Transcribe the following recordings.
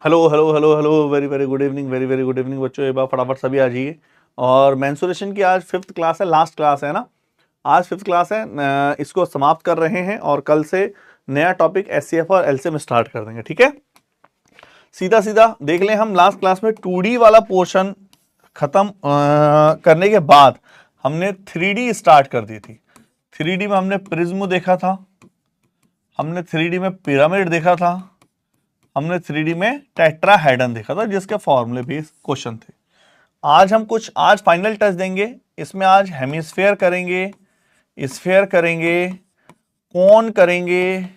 Hello hello hello hello, very very good evening, very very good evening बच्चों। एक बार फटाफट सभी आ जाइए। और मेंसुरेशन की आज 5th क्लास है, लास्ट क्लास है ना। आज 5th क्लास है, इसको समाप्त कर रहे हैं और कल से नया टॉपिक एचसीएफ और एलसीएम स्टार्ट कर देंगे, ठीक है। सीधा सीधा देख लें, हम लास्ट क्लास में 2D वाला पोर्शन खत्म करने के बाद हमने 3D स्टार्ट कर दी थी। 3D में हमने प्रिज्म देखा था, हमने 3D में पिरामिड देखा था, हमने 3D में टेट्राहेड्रन देखा था जिसके फॉर्मूले बेस्ड क्वेश्चन थे। आज फाइनल टच देंगे इसमें। आज हेमिस्फेयर करेंगे, स्फेयर करेंगे, कोन करेंगे,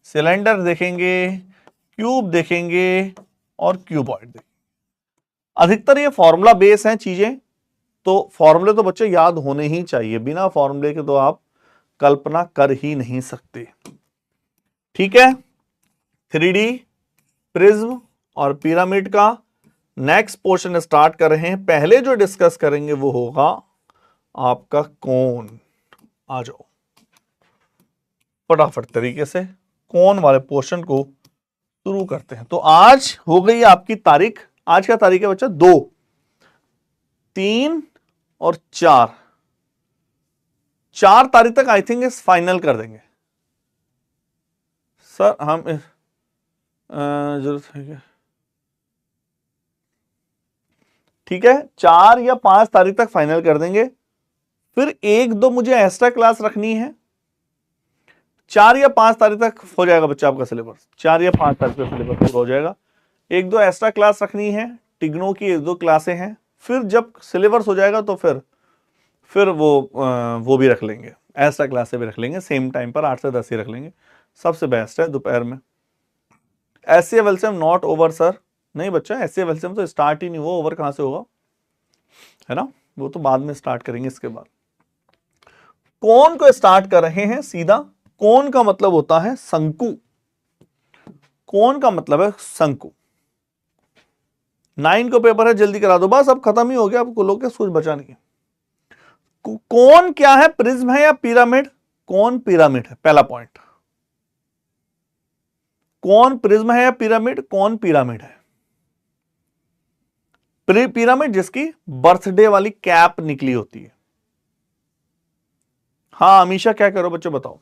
सिलेंडर देखेंगे, क्यूब देखेंगे और क्यूबॉइड देखेंगे। अधिकतर ये फॉर्मूला बेस हैं चीजें, तो फॉर्मूले तो बच्चे याद होने ही चाहिए, बिना फॉर्मूले के तो आप कल्पना कर ही नहीं सकते, ठीक है। 3D, प्रिज्म और पिरामिड का नेक्स्ट पोर्शन स्टार्ट कर रहे हैं। पहले जो डिस्कस करेंगे वो होगा आपका कोन। आ जाओ फटाफट तरीके से कोन वाले पोर्शन को शुरू करते हैं। तो आज हो गई आपकी तारीख, आज का तारीख है बच्चा 2, 3 और 4। 4 तारीख तक आई थिंक इस फाइनल कर देंगे सर। हम जरूरत है क्या? ठीक है, 4 या 5 तारीख तक फाइनल कर देंगे। फिर 1-2 मुझे एक्स्ट्रा क्लास रखनी है। 4 या 5 तारीख तक हो जाएगा बच्चा आपका सिलेबस, 4 या 5 तारीख तक सिलेबस पूरा हो जाएगा। 1-2 एक्स्ट्रा क्लास रखनी है, टिग्नो की 1-2 क्लासें हैं। फिर जब सिलेबस हो जाएगा तो फिर वो भी रख लेंगे, एक्स्ट्रा क्लासें भी रख लेंगे सेम टाइम पर, 8 से 10 ही रख लेंगे। सबसे बेस्ट है दोपहर में। HCF LCM not over sir. नहीं बच्चा, एचसीएफ एलसीएम तो स्टार्ट ही नहीं हुआ, ओवर कहां से होगा, है ना। वो तो बाद में स्टार्ट करेंगे इसके बाद। कोन को स्टार्ट कर रहे हैं सीधा। कोन का मतलब होता है शंकु। कोन का मतलब है शंकु। 9 को पेपर है, जल्दी करा दो, बस अब खत्म ही हो गया, आपको लोग के कुछ बचा नहीं है। कोन क्या है, प्रिज्म है या पिरामिड? कोन पिरामिड है, पहला पॉइंट। कोन प्रिज्म है या पिरामिड? कोन पिरामिड है। पिरामिड जिसकी बर्थडे वाली कैप निकली होती है। हाँ अमीशा क्या करो बच्चों बताओ।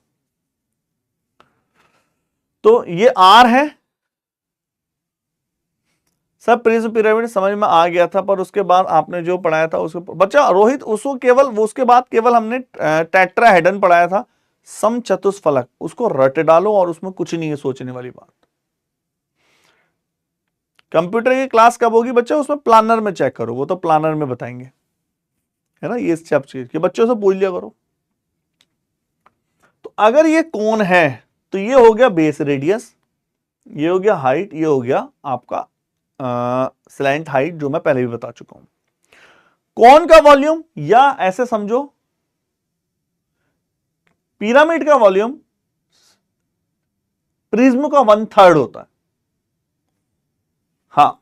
तो ये आर है सब। प्रिज्म पिरामिड समझ में आ गया था, पर उसके बाद आपने जो पढ़ाया था उसके बच्चा रोहित, उसके बाद केवल हमने टेट्राहेड्रन पढ़ाया था, समचतुष्फलक। उसको रट डालो और उसमें कुछ नहीं है सोचने वाली बात। कंप्यूटर की क्लास कब होगी बच्चा? उसमें प्लानर में चेक करो, वो तो प्लानर में बताएंगे, है ना। ये सब चीज के बच्चों से पूछ लिया करो। तो अगर ये कोन है तो ये हो गया बेस रेडियस, ये हो गया हाइट, ये हो गया आपका स्लैंट हाइट, जो मैं पहले भी बता चुका हूं। कोन का वॉल्यूम, या ऐसे समझो पिरामिड का वॉल्यूम प्रिज्म का 1/3 होता है। हाँ,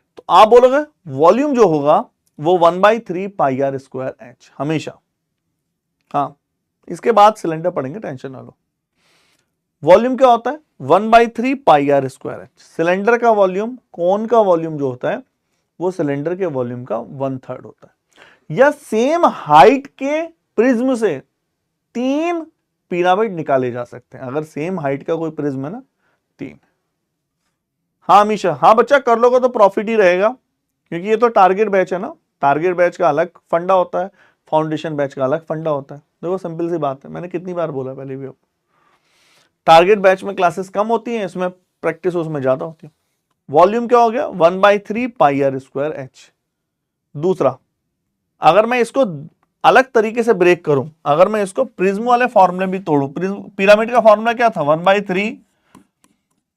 तो आप बोलोगे वॉल्यूम जो होगा वो 1/3 पाई आर स्क्वायर एच हमेशा। हाँ, इसके बाद सिलेंडर पढ़ेंगे, टेंशन ना लो। वॉल्यूम क्या होता है? 1/3 pi r square H. Cylinder का वॉल्यूम, कोन का वॉल्यूम जो होता है वो सिलेंडर के वॉल्यूम का 1/3 होता है। या सेम हाइट के प्रिज्म से 3 पिरामिड निकाले जा सकते हैं। अगर सेम हाइट का कोई प्रिज्म है ना, 3। हाँ अमीशा, हाँ बच्चा कर लोगे तो प्रॉफिट ही रहेगा, क्योंकि ये तो टारगेट बैच है ना। टारगेट बैच का अलग फंडा होता है, फाउंडेशन बैच का अलग फंडा होता है। देखो सिंपल सी बात है, मैंने कितनी बार बोला पहले भी। टारगेट बैच में क्लासेस कम होती हैं, इसमें प्रैक्टिस उसमें ज्यादा होती है। वॉल्यूम क्या हो गया? 1/3 पाई आर स्क्वायर एच। दूसरा, अगर मैं इसको अलग तरीके से ब्रेक करूं, अगर मैं इसको प्रिज्म वाले फॉर्मूले भी तोड़ू, पिरामिड का फॉर्मूला क्या था? 1/3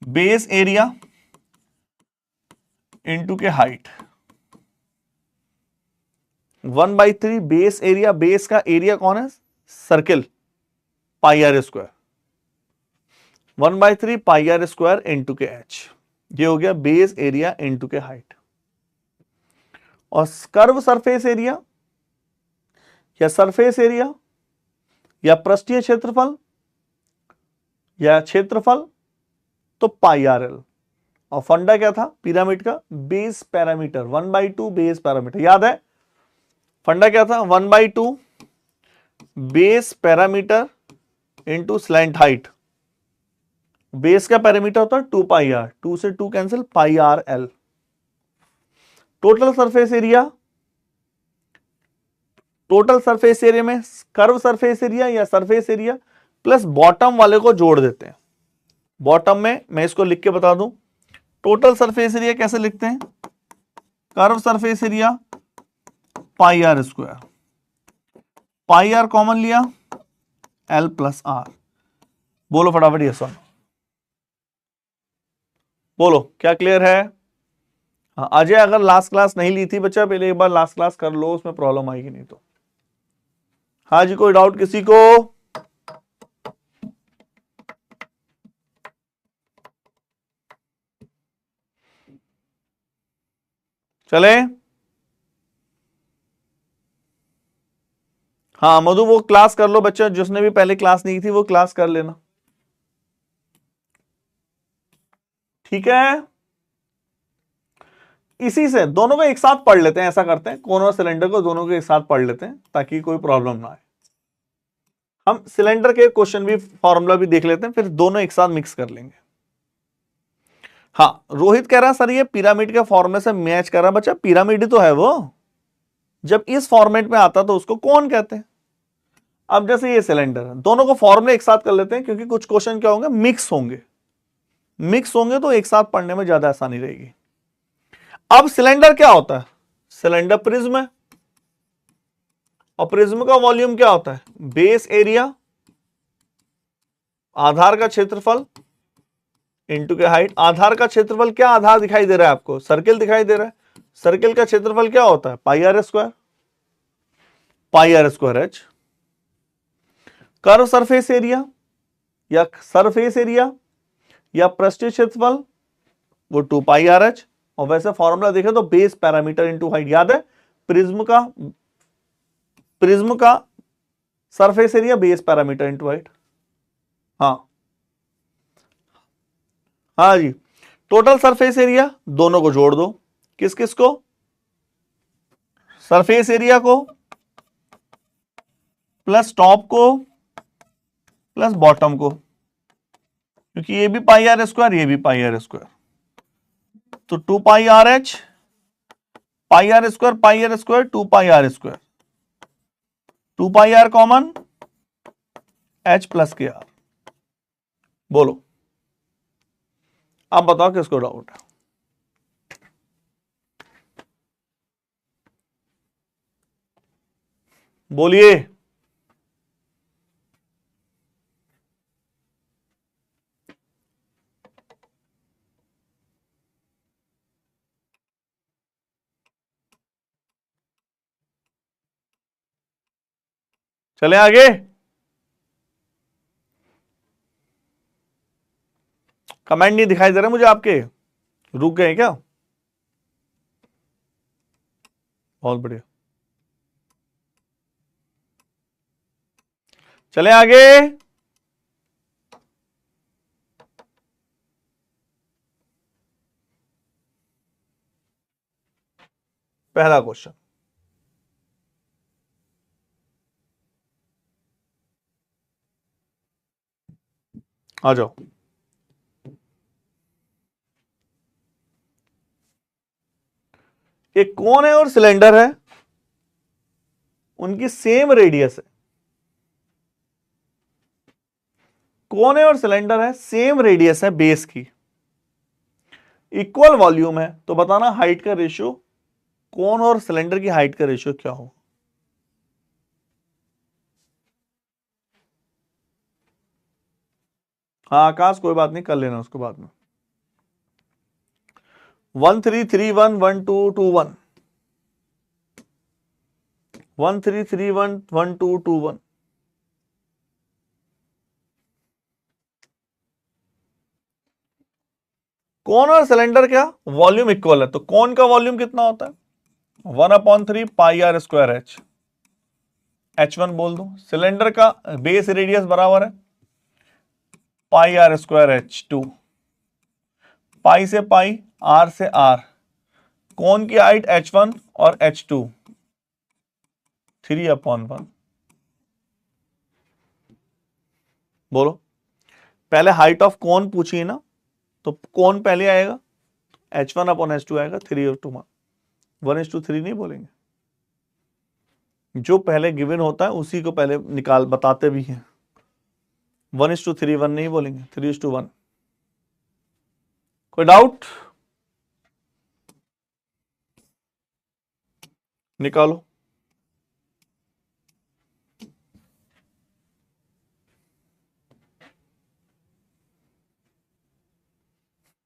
बेस एरिया इंटू के हाइट। 1/3 बेस एरिया, बेस का एरिया कौन है? Circle, pi r square. 1/3 pi r square into के एच, ये हो गया बेस एरिया इंटू के हाइट। और कर्व सरफेस एरिया या सरफेस एरिया या पृष्ठीय क्षेत्रफल या क्षेत्रफल, तो पाई आर एल। और फंडा क्या था पिरामिड का, बेस पैरामीटर 1/2 बेस पैरामीटर, याद है फंडा क्या था 1/2 base parameter into slant height. Base का पैरामीटर होता है 2 पाई आर, 2 से 2 कैंसिल, pi r l. Total surface area, total surface area में कर्व सरफेस एरिया या सरफेस एरिया प्लस बॉटम वाले को जोड़ देते हैं। बॉटम में मैं इसको लिख के बता दूं, टोटल सरफेस एरिया कैसे लिखते हैं, curve surface area pi r square, pi r common लिया एल प्लस आर। बोलो फटाफट यस और नो, बोलो क्या क्लियर है। हाँ अजय अगर लास्ट क्लास नहीं ली थी बच्चा पहले एक बार लास्ट क्लास कर लो, उसमें प्रॉब्लम आएगी नहीं तो। हाँ जी कोई डाउट किसी को, चले। हाँ मधु वो क्लास कर लो बच्चा, जिसने भी पहले क्लास नहीं थी वो क्लास कर लेना, ठीक है। इसी से दोनों को एक साथ पढ़ लेते हैं, ऐसा करते हैं कोन और सिलेंडर को दोनों को एक साथ पढ़ लेते हैं ताकि कोई प्रॉब्लम ना आए। हम सिलेंडर के क्वेश्चन भी फॉर्मूला भी देख लेते हैं, फिर दोनों एक साथ मिक्स कर लेंगे। हाँ रोहित कह रहा सर ये पिरामिड के फॉर्मूले से मैच कर रहा, बच्चा पिरामिड ही तो है वो, जब इस फॉर्मेट में आता तो उसको कौन कहते हैं। अब जैसे ये सिलेंडर है, दोनों को फॉर्मूले एक साथ कर लेते हैं क्योंकि कुछ क्वेश्चन क्या होंगे मिक्स होंगे, मिक्स होंगे तो एक साथ पढ़ने में ज्यादा आसानी रहेगी। अब सिलेंडर क्या होता है, सिलेंडर प्रिज्म है और प्रिज्म का वॉल्यूम क्या होता है, बेस एरिया आधार का क्षेत्रफल इंटू के हाइट। आधार का क्षेत्रफल क्या आधार दिखाई दे रहा है आपको, सर्किल दिखाई दे रहा है, सर्किल का क्षेत्रफल क्या होता है pi r square, pi r square h. Curve surface area या सरफेस एरिया या पृष्ठीय क्षेत्रफल वो 2 पाई आर एच। और वैसे फॉर्मूला देखें तो बेस पैरामीटर इंटू हाइट, याद है प्रिज्म का surface area base parameter into height. हाँ हाँ जी टोटल सरफेस एरिया दोनों को जोड़ दो, किस किस को, सरफेस एरिया को प्लस टॉप को प्लस बॉटम को, क्योंकि ये भी पाई आर स्क्वायर ये भी पाई आर स्क्वायर, तो 2 pi r h pi r square 2 pi r square, 2 pi r common h plus के आर। बोलो आप बताओ किसको डाउट है। बोलिए चले आगे। कमेंट नहीं दिखाई दे रहा मुझे आपके, रुक गए क्या, बहुत बढ़िया चले आगे। पहला क्वेश्चन आ जाओ। एक कोन है और सिलेंडर है, उनकी सेम रेडियस है, कोन है और सिलेंडर है सेम रेडियस है बेस की, इक्वल वॉल्यूम है, तो बताना हाइट का रेशियो, कोन और सिलेंडर की हाइट का रेशियो क्या हो। हाँ आकाश कोई बात नहीं कर लेना उसको बाद में। 13311221 13311221 कोन और सिलेंडर क्या वॉल्यूम इक्वल है, तो कोन का वॉल्यूम कितना होता है 1/3 pi r square H, H1 बोल दो। सिलेंडर का बेस रेडियस बराबर है पाई आर स्क्वायर H2, पाई से पाई, आर से आर, कोण की हाइट h1 और h2 3/1। बोलो, पहले हाइट ऑफ कोण पूछिए ना, तो कोण पहले आएगा, h1/h2 आएगा, 3/1, 1:3 नहीं बोलेंगे, जो पहले गिवन होता है उसी को पहले निकाल बताते भी हैं। 1:3 1 नहीं बोलेंगे, 3:1। कोई डाउट? निकालो।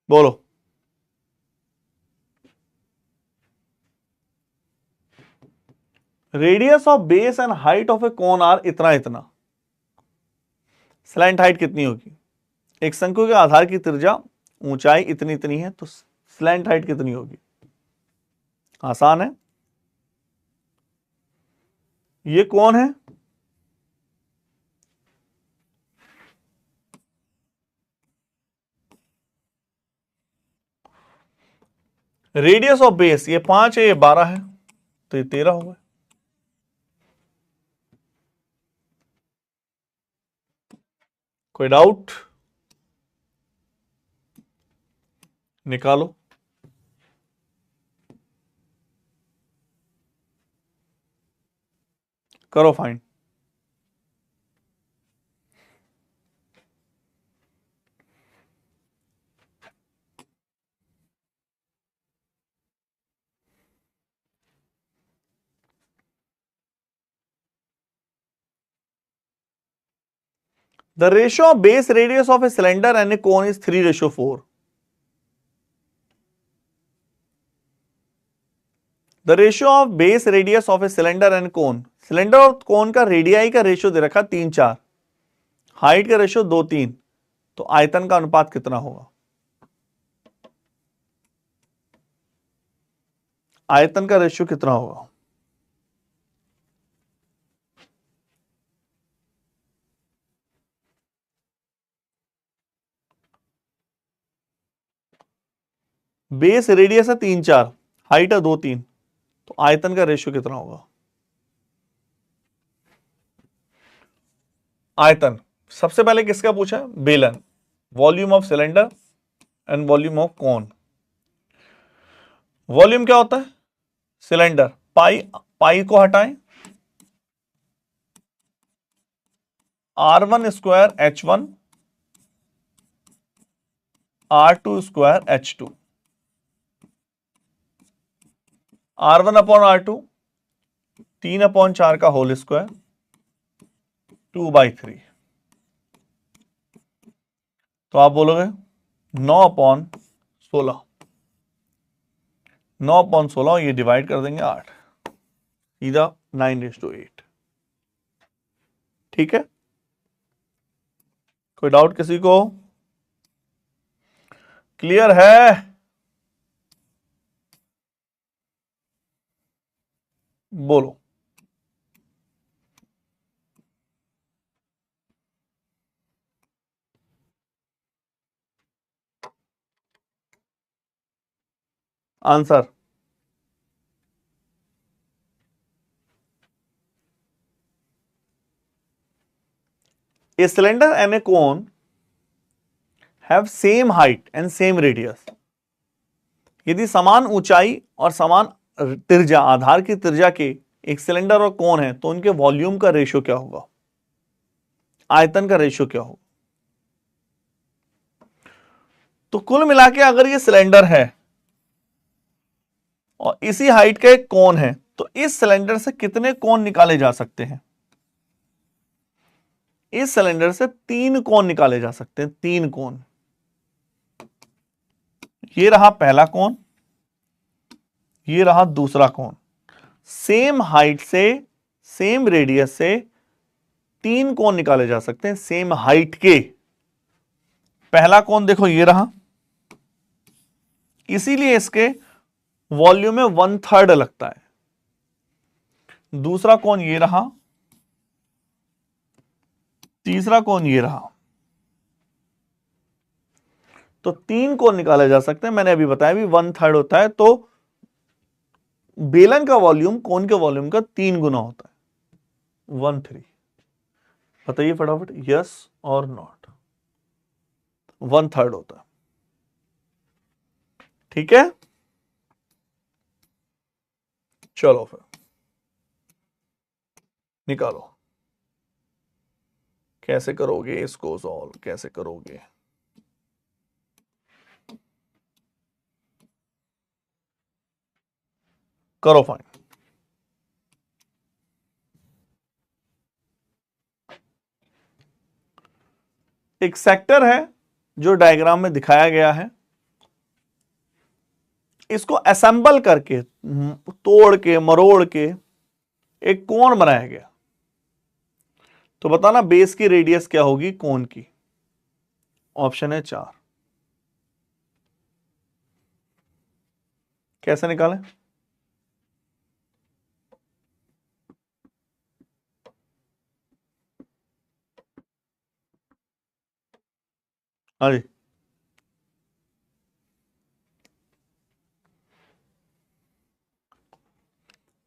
बोलो। Radius of base and height of a cone are इतना इतना, स्लैंट हाइट कितनी होगी? एक शंकु के आधार की त्रिज्या ऊंचाई इतनी इतनी है, तो स्लैंट हाइट कितनी होगी? आसान है। ये कौन है? रेडियस ऑफ बेस, ये 5 है, ये 12 है, तो ये 13 होगा। कोई डाउट? निकालो। करो find. The ratio of base radius of a cylinder and a cone is 3:4. The ratio of base radius of a cylinder and cone, cylinder और कोन का रेडियाई का रेशियो दे रखा 3:4, हाइट का रेशियो 2:3, तो आयतन का अनुपात कितना होगा? आयतन का रेशियो कितना होगा? बेस रेडियस है 3:4, हाइट है 2:3, तो आयतन का रेशियो कितना होगा? आयतन सबसे पहले किसका पूछा है? बेलन। Volume of cylinder and volume of cone. Volume क्या होता है? सिलेंडर, पाई, पाई को हटाएं, R1 square H1, R2 square H2, R1/R2 3/4 का होल स्क्वायर 2/3, तो आप बोलोगे 9/16, 9/16, ये डिवाइड कर देंगे 8, सीधा 9:8। ठीक है? कोई डाउट किसी को? क्लियर है? बोलो। Answer, a cylinder and a cone have same height and same radius. यदि समान ऊंचाई और समान त्रिज्या, आधार की त्रिज्या के एक सिलेंडर और कोन है, तो उनके वॉल्यूम का रेशियो क्या होगा? आयतन का रेशियो क्या होगा? तो कुल मिला के अगर ये सिलेंडर है और इसी हाइट का एक कोन है, तो इस सिलेंडर से कितने कोन निकाले जा सकते हैं? इस सिलेंडर से 3 कोन निकाले जा सकते हैं, 3 कोन। ये रहा पहला कोन, ये रहा दूसरा कोन। सेम हाइट से, सेम रेडियस से 3 कोन निकाले जा सकते हैं, सेम हाइट के। पहला कोन देखो ये रहा, इसीलिए इसके वॉल्यूम में 1/3 लगता है। दूसरा कोन ये रहा, तीसरा कोन ये रहा, तो 3 कोण निकाले जा सकते हैं, मैंने अभी बताया भी 1/3 होता है, तो बेलन का वॉल्यूम कोण के वॉल्यूम का 3 गुना होता है, 1/3। बताइए फटाफट, यस और नॉट। 1/3 होता है, ठीक है। चलो फिर निकालो, कैसे करोगे इसको सॉल्व, कैसे करोगे? करो फाइंड। एक सेक्टर है जो डायग्राम में दिखाया गया है, इसको असेंबल करके, तोड़ के मरोड़ के एक कोण बनाया गया। तो बताना बेस की रेडियस क्या होगी कोण की? ऑप्शन है 4। कैसे निकालें? हाँ जी,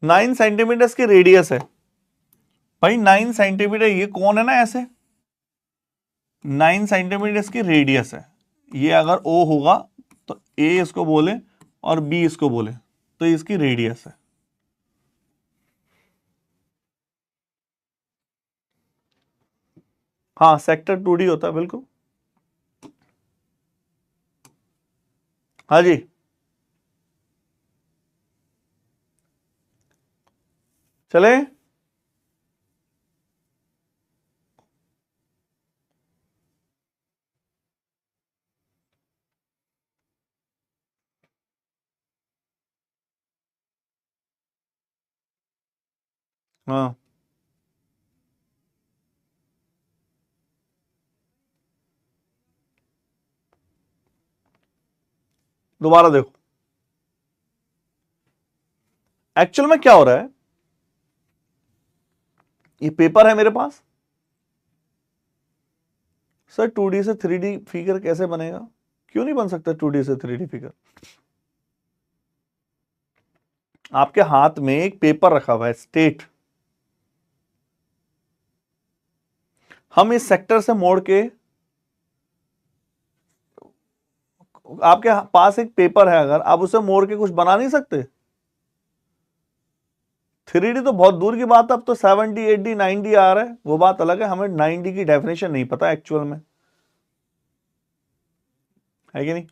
9 सेंटीमीटर की रेडियस है भाई, 9 सेंटीमीटर, ये कौन है ना ऐसे, 9 सेंटीमीटर की रेडियस है। ये अगर O होगा तो A इसको बोले और B इसको बोले, तो इसकी रेडियस है। हाँ, सेक्टर 2D होता है बिल्कुल। हाँ जी, चले। हाँ, दोबारा देखो, एक्चुअल में क्या हो रहा है, ये पेपर है मेरे पास सर, 2D से 3D फिगर कैसे बनेगा? क्यों नहीं बन सकता 2D से 3D फिगर? आपके हाथ में एक पेपर रखा हुआ है स्टेट, हम इस सेक्टर से मोड़ के, आपके पास एक पेपर है, अगर आप उसे मोड़ के कुछ बना नहीं सकते? 3D तो बहुत दूर की बात है, अब तो 70, 80, 90 आ रहा है, वो बात अलग है। हमें 90 की डेफिनेशन नहीं पता एक्चुअल में, है कि नहीं?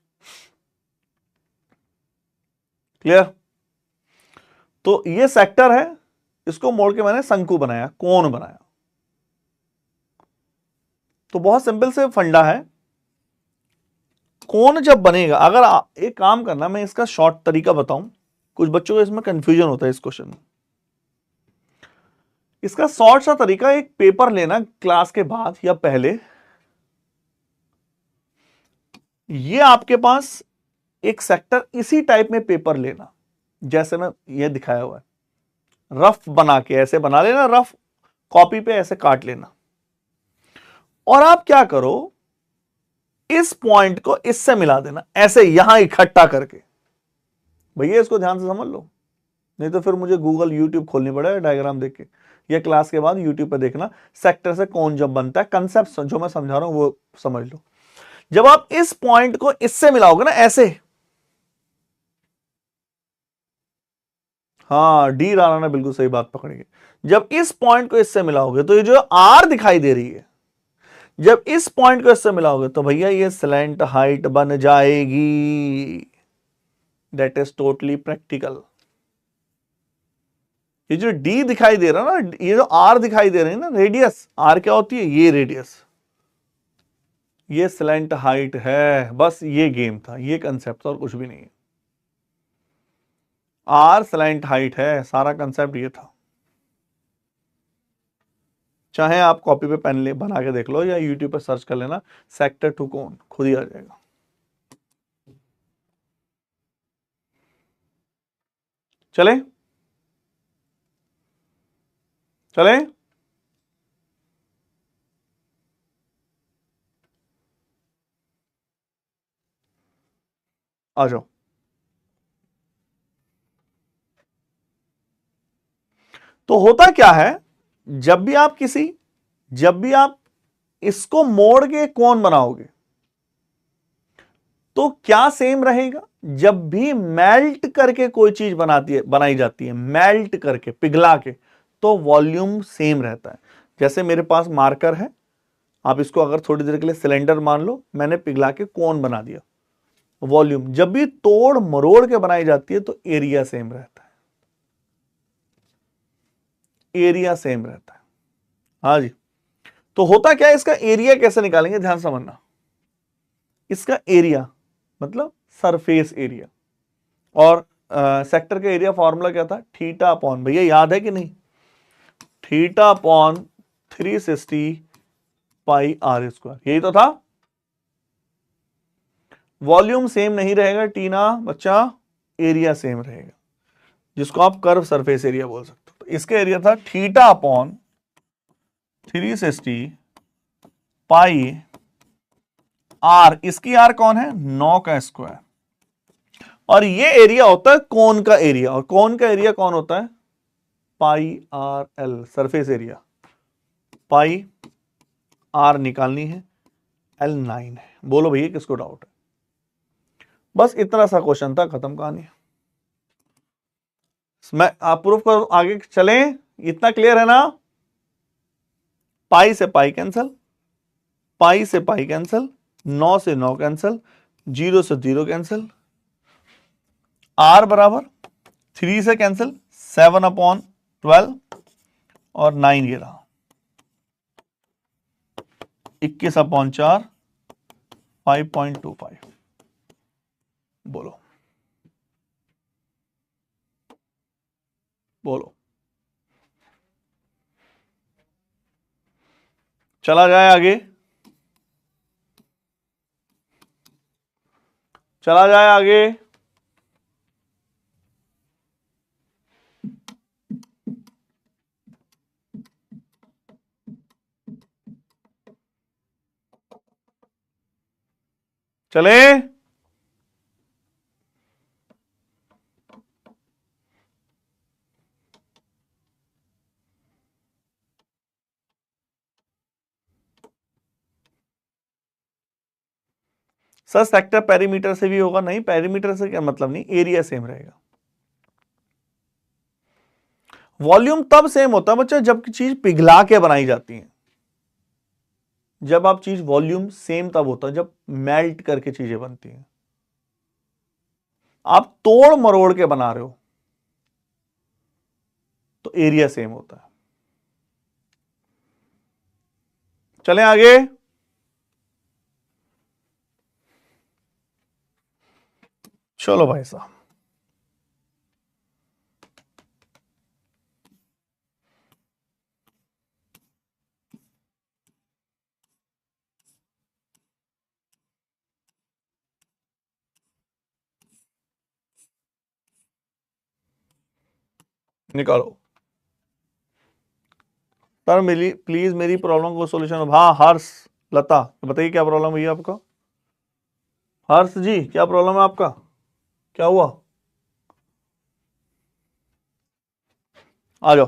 क्लियर? तो ये सेक्टर है, इसको मोड़ के मैंने शंकु बनाया, कोण बनाया। तो बहुत सिंपल से फंडा है, कोण जब बनेगा, अगर एक काम करना, मैं इसका शॉर्ट तरीका बताऊं, कुछ बच्चों को इसमें कंफ्यूजन होता है इस क्वेश्चन में। इसका शॉर्ट सा तरीका, एक पेपर लेना क्लास के बाद या पहले, ये आपके पास एक सेक्टर इसी टाइप में पेपर लेना, जैसे मैं ये दिखाया हुआ है, रफ बना के ऐसे बना लेना, रफ कॉपी पे ऐसे काट लेना, और आप क्या करो, इस पॉइंट को इससे मिला देना, ऐसे यहां इकट्ठा करके। भैया इसको ध्यान से समझ लो, नहीं तो फिर मुझे गूगल यूट्यूब खोलनी पड़ेगा डायग्राम देख के, या क्लास के बाद यूट्यूब पे देखना, सेक्टर से कौन जब बनता है, कंसेप्ट जो मैं समझा रहा हूं वो समझ लो। जब आप इस पॉइंट को इससे मिलाओगे ना ऐसे, हाँ, डी राणा ने बिल्कुल सही बात पकड़ी है। जब इस पॉइंट को इससे मिलाओगे तो ये जो आर दिखाई दे रही है, जब इस पॉइंट को इससे मिलाओगे तो भैया ये स्लैंट हाइट बन जाएगी। That is totally practical. ये जो डी दिखाई दे रहा ना, ये जो आर दिखाई दे रही है ना, रेडियस, आर क्या होती है, ये रेडियस, ये स्लैंट हाइट है। बस ये गेम था, ये कंसेप्ट था, और कुछ भी नहीं है। आर स्लैंट हाइट है, सारा कंसेप्ट ये था। चाहे आप कॉपी पे पेन ले बना के देख लो, या यूट्यूब पे सर्च कर लेना सेक्टर 2 कोण, खुद ही आ जाएगा। चले चले, आ जाओ। तो होता क्या है, जब भी आप इसको मोड़ के कोण बनाओगे तो क्या सेम रहेगा? जब भी मेल्ट करके कोई चीज बनाई जाती है, मेल्ट करके, पिघला के, तो वॉल्यूम सेम रहता है। जैसे मेरे पास मार्कर है, आप इसको अगर थोड़ी देर के लिए सिलेंडर मान लो, मैंने पिघला के कोन बना दिया, वॉल्यूम जब भी तोड़ मरोड़ के बनाई जाती है तो एरिया सेम रहता है, एरिया सेम रहता है। हाँ जी। तो होता क्या है, इसका एरिया कैसे निकालेंगे, ध्यान समझना। इसका एरिया मतलब सरफेस एरिया, और सेक्टर का एरिया फॉर्मूला क्या था, थीटा अपॉन, भैया याद है कि नहीं, theta upon 360 pi r square, यही तो था। वॉल्यूम सेम नहीं रहेगा टीना बच्चा, एरिया सेम रहेगा, जिसको आप कर्व सरफेस एरिया बोल सकते हो। तो इसका एरिया था थीटा अपॉन 360 पाई आर, इसकी आर कौन है, 9 का स्क्वायर, और ये एरिया होता है कोन का एरिया, और कोन का एरिया कौन होता है, pi r l, surface area. Pi r निकालनी है, एल 9 है। बोलो भैया किसको डाउट है? बस इतना सा क्वेश्चन था, खत्म कहानी। मैं आप प्रूफ करो, आगे चलें, इतना क्लियर है ना? पाई से पाई कैंसल, पाई से पाई कैंसल, 9 से 9 कैंसल, 0 से 0 कैंसल, आर बराबर 3 से कैंसिल, 7 अपॉन 12 और 9 ये रहा, 21 अपॉन 4 5.25। बोलो बोलो, चला जाए आगे, चला जाए आगे। चले, सर सेक्टर पेरीमीटर से भी होगा, नहीं पेरीमीटर से क्या मतलब, नहीं एरिया सेम रहेगा। वॉल्यूम तब सेम होता है बच्चा जब चीज पिघला के बनाई जाती है, जब आप चीज वॉल्यूम सेम तब होता है जब मेल्ट करके चीजें बनती हैं। आप तोड़ मरोड़ के बना रहे हो तो एरिया सेम होता है। चलें आगे, चलो भाई साहब, निकालो सर, मिली प्लीज मेरी प्रॉब्लम को सोल्यूशन। हाँ हर्ष, लता बताइए क्या प्रॉब्लम हुई आपका? हर्ष जी क्या प्रॉब्लम है आपका, क्या हुआ? आ जाओ।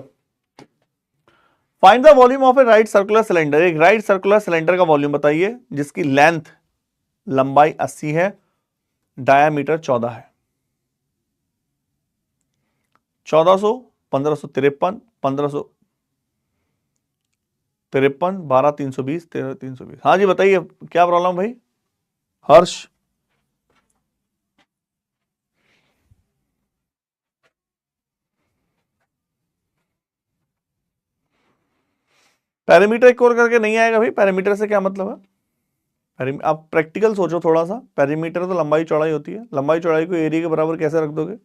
Find the volume of a right circular cylinder, एक राइट सर्कुलर सिलेंडर का वॉल्यूम बताइए जिसकी लेंथ, लंबाई 80 है, डायामीटर 14 है। 1400, 1553, 1553, 12 320, 13 320। हाँ जी बताइए क्या प्रॉब्लम भाई हर्ष? पैरामीटर एक और करके नहीं आएगा भाई, पैरामीटर से क्या मतलब है? आप प्रैक्टिकल सोचो थोड़ा सा, पेरीमीटर तो लंबाई चौड़ाई होती है, लंबाई चौड़ाई को एरिया के बराबर कैसे रख दोगे?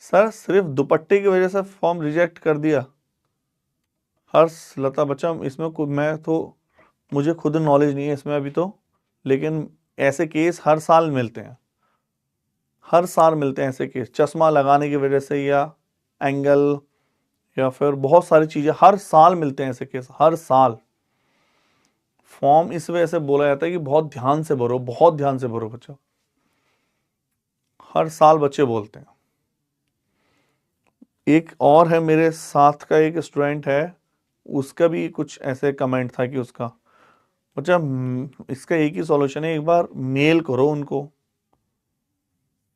सर सिर्फ दुपट्टे की वजह से फॉर्म रिजेक्ट कर दिया? हर्ष लता बच्चा इसमें मैं तो, मुझे खुद नॉलेज नहीं है इसमें अभी तो, लेकिन ऐसे केस हर साल मिलते हैं, हर साल मिलते हैं ऐसे केस, चश्मा लगाने की वजह से या एंगल या फिर बहुत सारी चीजें, हर साल मिलते हैं ऐसे केस, हर साल। फॉर्म इस वजह से बोला जाता है कि बहुत ध्यान से भरो, बहुत ध्यान से भरो बच्चों, हर साल बच्चे बोलते हैं। एक और है मेरे साथ का एक स्टूडेंट है, उसका भी कुछ ऐसे कमेंट था कि उसका बच्चा, इसका एक ही सॉल्यूशन है, एक बार मेल करो उनको,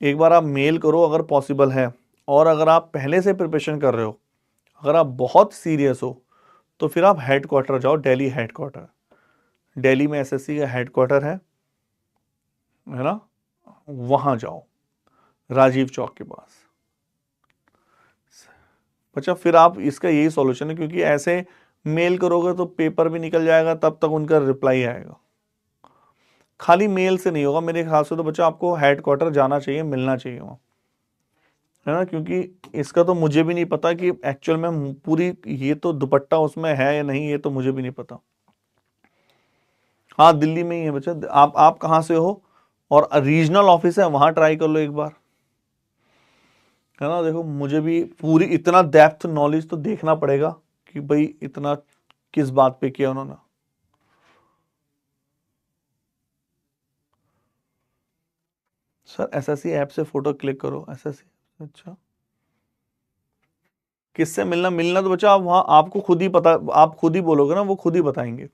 एक बार आप मेल करो अगर पॉसिबल है, और अगर आप पहले से प्रिपरेशन कर रहे हो, अगर आप बहुत सीरियस हो तो फिर आप हेडक्वार्टर जाओ, दिल्ली हेडक्वार्टर, दिल्ली में एसएससी का हेडक्वार्टर है ना, वहां जाओ, राजीव चौक के पास। बच्चा फिर आप, इसका यही सॉल्यूशन है, क्योंकि ऐसे मेल करोगे तो पेपर भी निकल जाएगा, तब तक उनका रिप्लाई आएगा। खाली मेल से नहीं होगा मेरे ख्याल से, तो बच्चा आपको हेडक्वार्टर जाना चाहिए, मिलना चाहिए वहाँ, है ना, क्योंकि इसका तो मुझे भी नहीं पता कि एक्चुअल में पूरी ये तो दुपट्टा उसमें है या नहीं, ये तो मुझे भी नहीं पता। हाँ दिल्ली में ही है बच्चा, आप कहाँ से हो, और रीजनल ऑफिस है वहां ट्राई कर लो एक बार, है ना। देखो मुझे भी पूरी इतना डेप्थ नॉलेज तो देखना पड़ेगा कि भाई इतना किस बात पे किया उन्होंने। सर एसएससी ऐप से फोटो क्लिक करो, एसएससी, अच्छा किससे मिलना, मिलना तो बच्चा आप वहां, आपको खुद ही पता, आप खुद ही बोलोगे ना, वो खुद ही बताएंगे,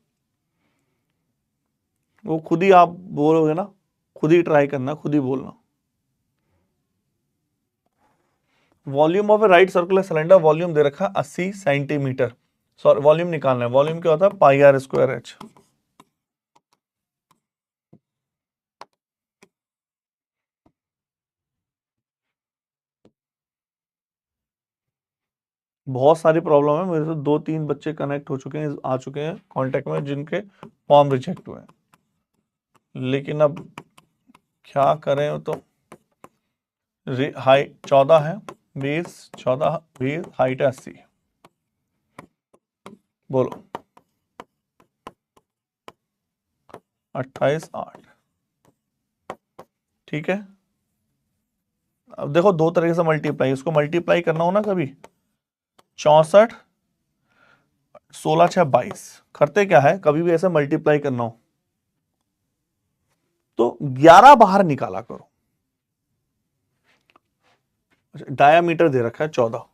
वो खुद ही आप बोलोगे ना, खुद ही ट्राई करना, खुद ही बोलना। Volume of a right circular cylinder, volume दे रखा 80 सेंटीमीटर, सॉरी वॉल्यूम निकालना है, वॉल्यूम क्या होता है, पाई आर स्क्वायर एच। बहुत सारी प्रॉब्लम है, मेरे से 2-3 बच्चे कनेक्ट हो चुके हैं, आ चुके हैं कांटेक्ट में, जिनके फॉर्म रिजेक्ट हुए हैं, लेकिन अब क्या करें, तो हाइट 14 है, बेस 14, बेस हाइट है 80, बोलो 28/8, ठीक है। अब देखो दो तरीके से मल्टीप्लाई, इसको मल्टीप्लाई करना हो ना कभी, 64, 16×6 = 22, करते क्या है, कभी भी ऐसे मल्टीप्लाई करना हो तो 11 बाहर निकाला करो। डायामीटर दे रखा है 14,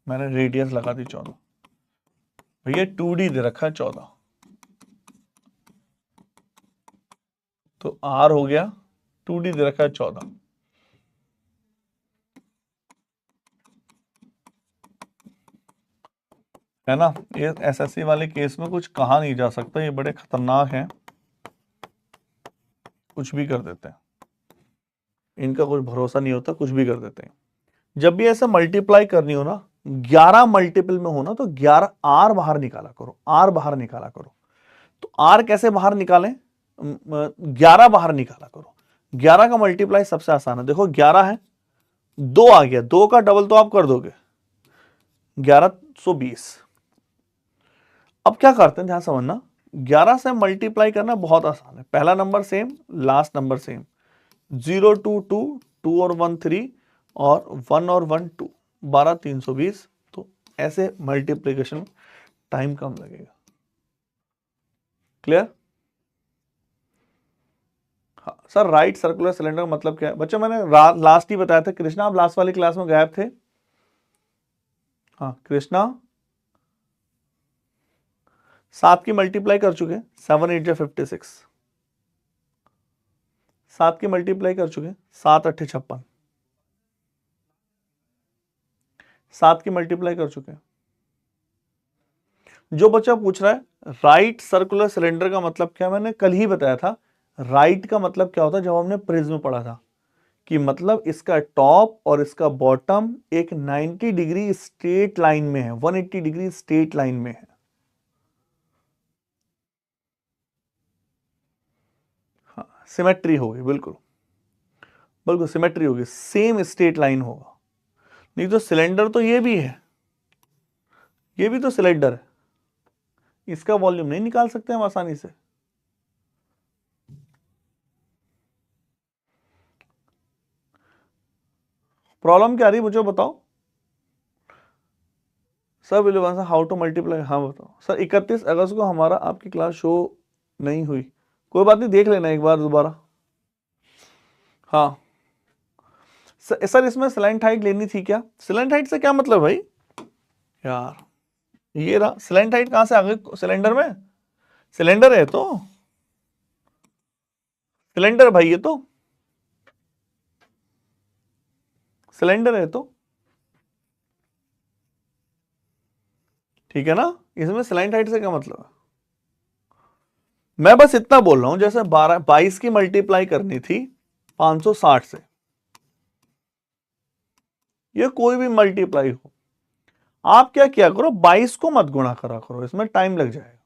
मैंने रेडियस लगा दी 14, भैया 2D दे रखा है 14, तो R हो गया, 2D दे रखा है 14, है ना। ये एसएससी वाले केस में कुछ कहा नहीं जा सकता, ये बड़े खतरनाक हैं, कुछ भी कर देते हैं, इनका कुछ भरोसा नहीं होता, कुछ भी कर देते हैं। जब भी ऐसे मल्टीप्लाई करनी हो ना, 11 मल्टीपल में हो ना, तो 11 R बाहर निकाला करो, R बाहर निकाला करो। तो R कैसे बाहर निकालें, 11 बाहर निकाला करो, 11 का मल्टीप्लाई सबसे आसान है, देखो 11 है, 2 आ गया, 2 का डबल तो आप कर दोगे, 1120। अब क्या करते हैं, ध्यान समझना, 11 से मल्टीप्लाई करना बहुत आसान है, पहला number same, last number same, 0 2 2, 2 और 1 3, और 1 और 1 2, 12 320, तो ऐसे मल्टीप्लीकेशन टाइम कम लगेगा। क्लियर। हाँ सर, राइट सर्कुलर सिलेंडर का मतलब क्या है, बच्चों मैंने लास्ट ही बताया था, कृष्णा आप लास्ट वाली क्लास में गायब थे। हाँ कृष्णा, 7 की मल्टीप्लाई कर चुके, 7 8 56, 7 की मल्टीप्लाई कर चुके, 7 8 56, 7 की मल्टीप्लाई कर चुके। जो बच्चा पूछ रहा है राइट सर्कुलर सिलेंडर का मतलब क्या, मैंने कल ही बताया था, राइट का मतलब क्या होता है, जब हमने प्रिज्म पढ़ा था, कि मतलब इसका टॉप और इसका बॉटम एक 90 डिग्री स्ट्रेट लाइन में है, 180 डिग्री स्ट्रेट लाइन में है। हाँ सिमेट्री होगी, बिल्कुल बिल्कुल सिमेट्री होगी, सेम स्ट्रेट लाइन होगा। नहीं तो सिलेंडर तो ये भी है, ये भी तो सिलेंडर है, इसका वॉल्यूम नहीं निकाल सकते हम आसानी से। प्रॉब्लम क्या आ रही है मुझे बताओ सर। विलुवान सर हाउ टू मल्टीप्लाई, हाँ बताओ सर। 31 अगस्त को हमारा आपकी क्लास शो नहीं हुई, कोई बात नहीं, देख लेना एक बार दोबारा। हाँ सर इसमें सिलेंट हाइट लेनी थी क्या? सिलेंट हाइट से क्या मतलब भाई यार? ये रहा सिलेंट हाइट, कहां से आ गई सिलेंडर में? सिलेंडर है तो सिलेंडर भाई, ये तो सिलेंडर है तो ठीक है ना। इसमें सिलेंट हाइट से क्या मतलब है? मैं बस इतना बोल रहा हूं जैसे 22 की मल्टीप्लाई करनी थी 560 से, ये कोई भी मल्टीप्लाई हो, आप क्या किया करो 22 को मत गुणा करा करो, इसमें टाइम लग जाएगा।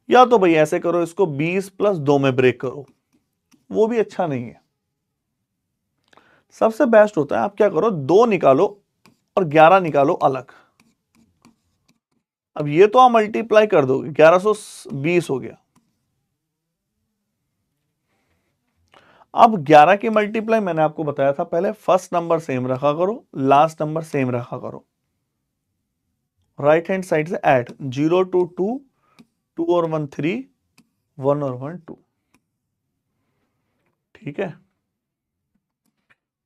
या तो भाई ऐसे करो, इसको 20 + 2 में ब्रेक करो, वो भी अच्छा नहीं है। सबसे बेस्ट होता है आप क्या करो, 2 निकालो और 11 निकालो अलग। अब ये तो आप मल्टीप्लाई कर दोगे, 1120 हो गया। अब 11 की मल्टीप्लाई मैंने आपको बताया था पहले, फर्स्ट नंबर सेम रखा करो, लास्ट नंबर सेम रखा करो। राइट हैंड साइड से ऐड 0 to 2, 2 और 1 3, 1 और 1 2। ठीक है,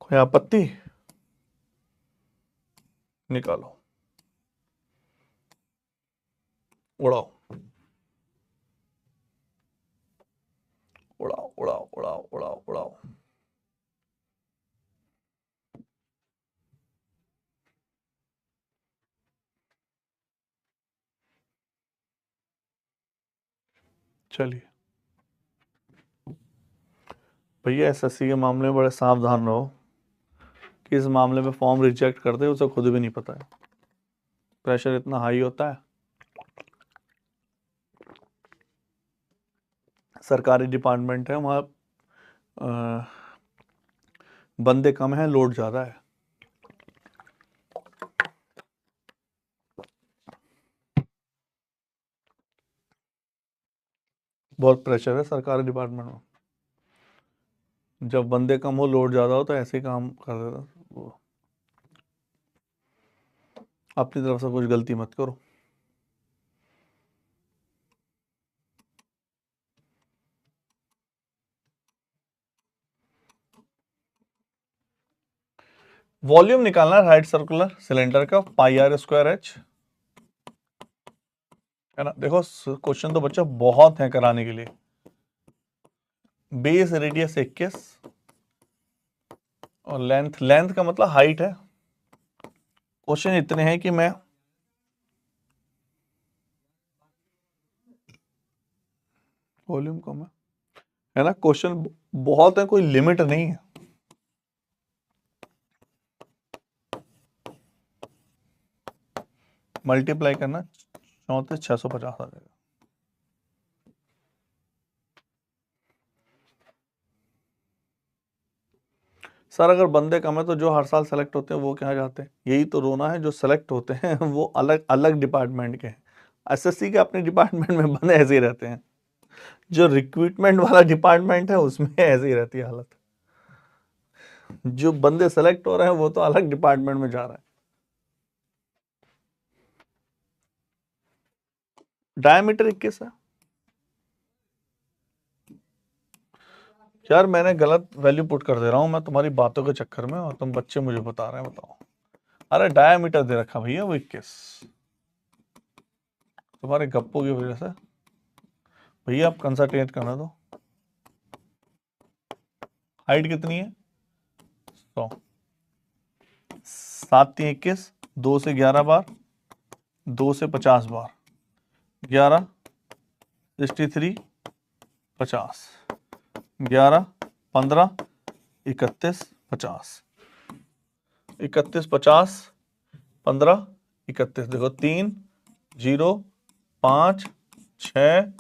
कोई आपत्ति? निकालो, उड़ाओ उड़ाओ उड़ाओ उड़ाओ उड़ाओ उड़ाओ। चलिए भैया, एसएससी के मामले में बड़े सावधान रहो कि इस मामले में फॉर्म रिजेक्ट कर दे, उसे खुद भी नहीं पता है, प्रेशर इतना हाई होता है। सरकारी डिपार्टमेंट है, वहाँ बंदे कम हैं, लोड ज़्यादा है। बहुत प्रेशर है सरकारी डिपार्टमेंट में। जब बंदे कम हो, लोड ज़्यादा हो, तो ऐसे ही काम कर देता वो। अपनी तरफ से कुछ गलती मत करो। वॉल्यूम निकालना है राइट सर्कुलर सिलेंडर का, πr²h है ना। देखो क्वेश्चन तो बच्चा बहुत है कराने के लिए। बेस रेडियस 21 और लेंथ, लेंथ का मतलब हाइट है। क्वेश्चन इतने हैं कि मैं वॉल्यूम कम है ना, क्वेश्चन बहुत है, कोई लिमिट नहीं है। मल्टीप्लाई करना 34,650 आ जाएगा। सर अगर बंदे कम है तो जो हर साल सेलेक्ट होते हैं वो क्या जाते हैं? यही तो रोना है, जो सेलेक्ट होते हैं वो अलग अलग डिपार्टमेंट के हैं। एसएससी के अपने डिपार्टमेंट में बंदे ऐसे ही रहते हैं, जो रिक्रूटमेंट वाला डिपार्टमेंट है उसमें ऐसे ही रहती है हालत। जो बंदे सेलेक्ट हो रहे हैं वो तो अलग डिपार्टमेंट में जा रहा है। डायमीटर 21 है यार, मैंने गलत वैल्यू पुट कर दे रहा हूं मैं तुम्हारी बातों के चक्कर में, और तुम बच्चे मुझे बता रहे हैं, बताओ। अरे डायमीटर दे रखा भैया वो 21, तुम्हारे गप्पों की वजह से। भैया आप कंसंट्रेट करना दो। हाइट कितनी है? 100, 7 3 21, 2 से 11 बार, 2 से 50 बार, 11 63 50, 11 15 31 50, 31 50 15 31, देखो 3 0 5 6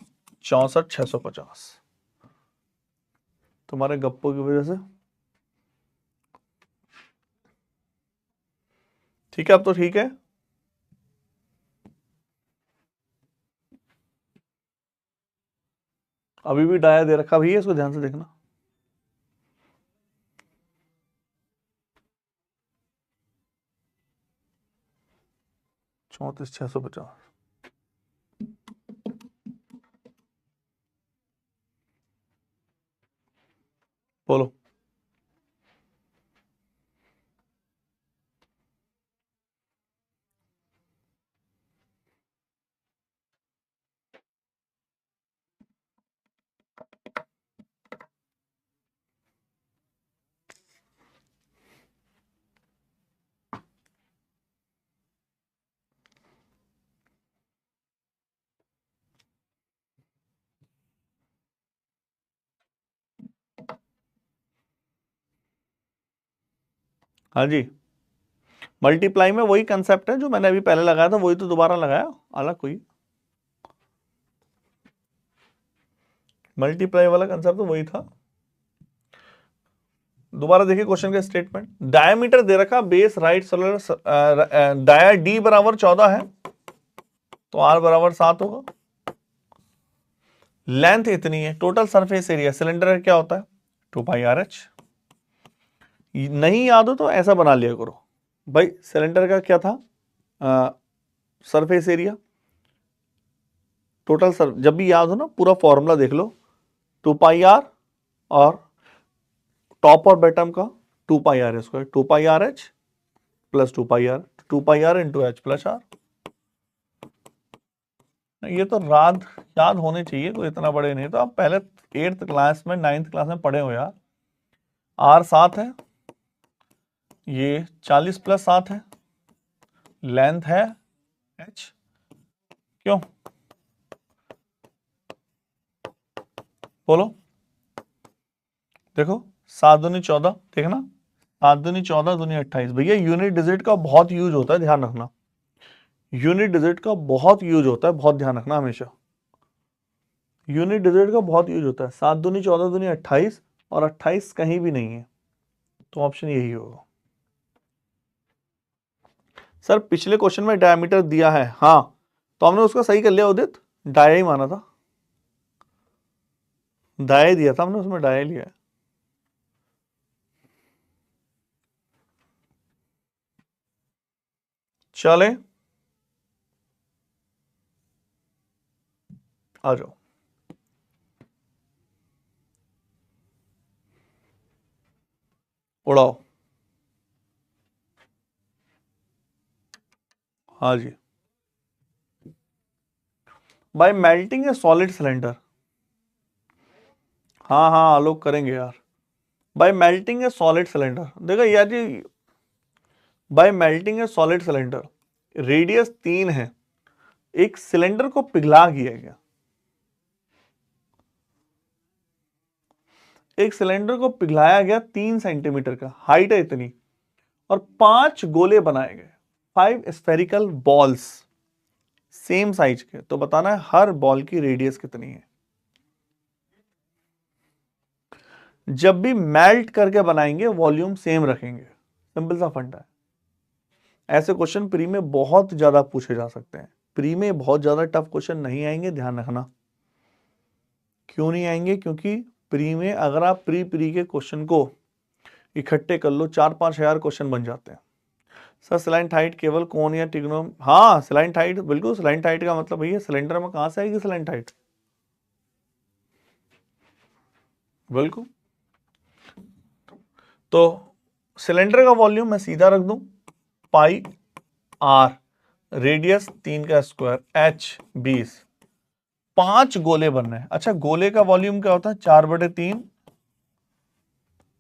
64 650, तुम्हारे गप्पों की वजह से। ठीक है, अब तो ठीक है। अभी भी डाया दे रखा भैया, इसको ध्यान से देखना। 34,650। बोलो। हाँ जी, मल्टीप्लाई में वही कंसेप्ट है जो मैंने अभी पहले लगाया था, वही तो दोबारा लगाया, अलग कोई मल्टीप्लाई वाला कंसेप्ट तो वही था। दोबारा देखिए क्वेश्चन का स्टेटमेंट, डायमीटर दे रखा बेस राइट सोलर डाया डी बराबर 14 है तो आर बराबर 7 होगा। लेंथ इतनी है, टोटल सरफेस एरिया सिलेंडर का क्या होता है 2πRH। नहीं याद हो तो ऐसा बना लिया करो भाई, सिलेंडर का क्या था सरफेस एरिया टोटल सर, जब भी याद हो ना पूरा फॉर्मूला देख लो, 2πR और टॉप और बॉटम का 2πR square, 2πRH plus 2πR, 2πR into H plus R। ये तो याद होने चाहिए, कोई इतना बड़े नहीं, तो आप पहले 8th क्लास में 9th क्लास में पढ़े हो यार। R 7 है, ये 40 प्लस 7 है, लेंथ है H, क्यों बोलो। देखो 7 दूनी 14, देखना 7 दूनी 14 दूनी 28। भैया यूनिट डिजिट का बहुत यूज होता है, ध्यान रखना, यूनिट डिजिट का बहुत यूज होता है, बहुत ध्यान रखना हमेशा, यूनिट डिजिट का बहुत यूज होता है। 7 दूनी 14 दूनी 28 और 28 कहीं भी नहीं है, तो ऑप्शन यही होगा। सर पिछले क्वेश्चन में डायमीटर दिया है, हाँ तो हमने उसका सही कर लिया उदित, डाया ही माना था, डाया दिया था हमने, उसमें डाया लिया है। चले आ जाओ, उड़ाओ। हाँ जी, by melting a solid cylinder, हाँ हाँ आलोक करेंगे यार। By melting a solid cylinder, देखो यार जी, by melting a solid cylinder, radius 3 है, एक सिलेंडर को पिघला किया गया, एक सिलेंडर को पिघलाया गया 3 सेंटीमीटर का, हाइट है इतनी, और 5 गोले बनाए गए, 5 स्फेरिकल बॉल्स सेम साइज के, तो बताना है हर बॉल की रेडियस कितनी है। जब भी मेल्ट करके बनाएंगे वॉल्यूम सेम रखेंगे, सिंपल सा फंडा है। ऐसे क्वेश्चन प्री में बहुत ज्यादा पूछे जा सकते हैं, प्री में बहुत ज्यादा टफ क्वेश्चन नहीं आएंगे, ध्यान रखना। क्यों नहीं आएंगे, क्योंकि प्री में अगर आप प्री के क्वेश्चन को इकट्ठे कर लो 4-5 हजार क्वेश्चन बन जाते हैं। सर सिलाइन हाइट केवल कौन या टिग्नोम, हाँ सिलाइन हाइट, बिल्कुल सिलाइन हाइट का मतलब भैया सिलेंडर में कहां से आएगी सिलाइन हाइट, बिल्कुल। तो सिलेंडर का वॉल्यूम मैं सीधा रख दूं, पाई आर, रेडियस 3 का स्क्वायर, H 20, 5 गोले बनने हैं। अच्छा गोले का वॉल्यूम क्या होता है 4/3,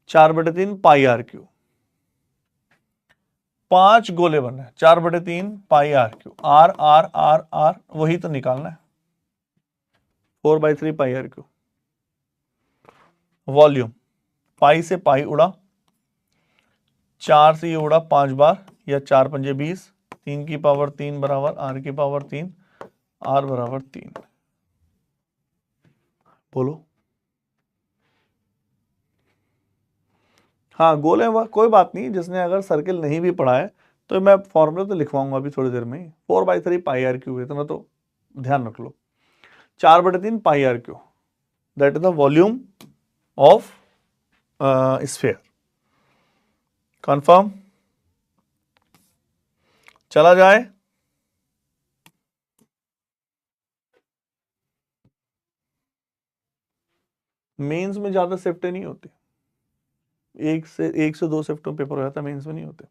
4/3 पाई आर क्यू, 5 गोले बनने हैं, 4/3 pi r cube, r r r r वही तो निकालना है, 4/3 pi r cube. Volume pi से पाई उड़ा, 4 से ये उड़ा 5 बार, या 4 पंजे 20, 3 की पावर 3 बराबर आर की पावर 3, आर बराबर 3। बोलो। हाँ गोले कोई बात नहीं, जिसने अगर सर्किल नहीं भी पढ़ा है तो मैं फॉर्मूला तो लिखवाऊंगा अभी थोड़ी देर में ही, 4/3 पाई आर क्यू, इतना तो ध्यान रख लो, 4/3 pi r cube, that is the volume of sphere. Confirm, चला जाए, मेंस में ज्यादा शिफ्टें नहीं होती, एक से दो शिफ्टों पेपर हो जाता है, मेंस में नहीं होते।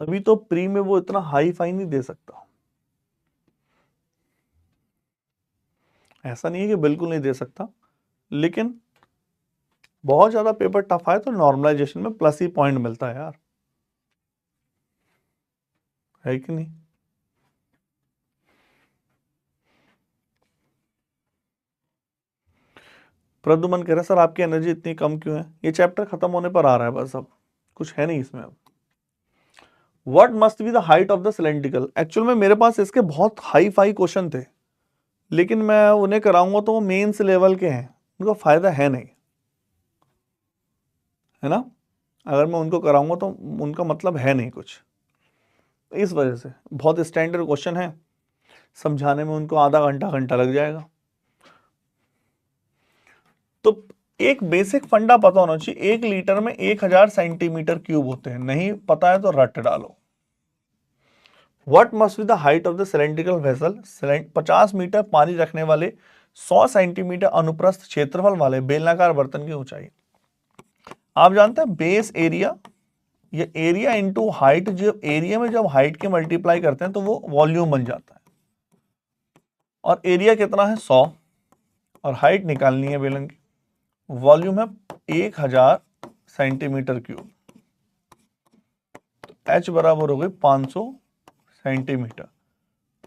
तभी तो प्री में वो इतना हाई फाई नहीं दे सकता। ऐसा नहीं है कि बिल्कुल नहीं दे सकता, लेकिन बहुत ज्यादा पेपर टफ है तो नॉर्मलाइजेशन में प्लस ही पॉइंट मिलता है यार, है कि नहीं। प्रद्युमन कह रहे सर आपकी एनर्जी इतनी कम क्यों है, ये चैप्टर खत्म होने पर आ रहा है बस, अब कुछ है नहीं इसमें अब। What must be the height of the cylindrical, actual में मेरे पास इसके बहुत हाई फाई क्वेश्चन थे, लेकिन मैं उन्हें कराऊंगा तो वो मेंस लेवल के हैं, उनका फायदा है नहीं, है ना। अगर मैं उनको कराऊंगा तो उनका मतलब है नहीं कुछ, इस वजह से बहुत स्टैंडर्ड क्वेश्चन है, समझाने में उनको आधा घंटा घंटा लग जाएगा। तो एक बेसिक फंडा पता होना चाहिए, 1 लीटर में 1000 सेंटीमीटर क्यूब होते हैं, नहीं पता है तो रट डालो। What must be the height of the cylindrical vessel, 50 metre पानी रखने वाले 100 सेंटीमीटर अनुप्रस्थ क्षेत्रफल वाले बेलनाकार बर्तन की ऊंचाई। आप जानते हैं बेस एरिया, ये एरिया इंटू हाइट, जो एरिया में जब हाइट के मल्टीप्लाई करते हैं तो वो वॉल्यूम बन जाता है, और एरिया कितना है 100, और हाइट निकालनी है बेलन की, वॉल्यूम है 1000 सेंटीमीटर क्यूब, H बराबर हो गई 500 सेंटीमीटर,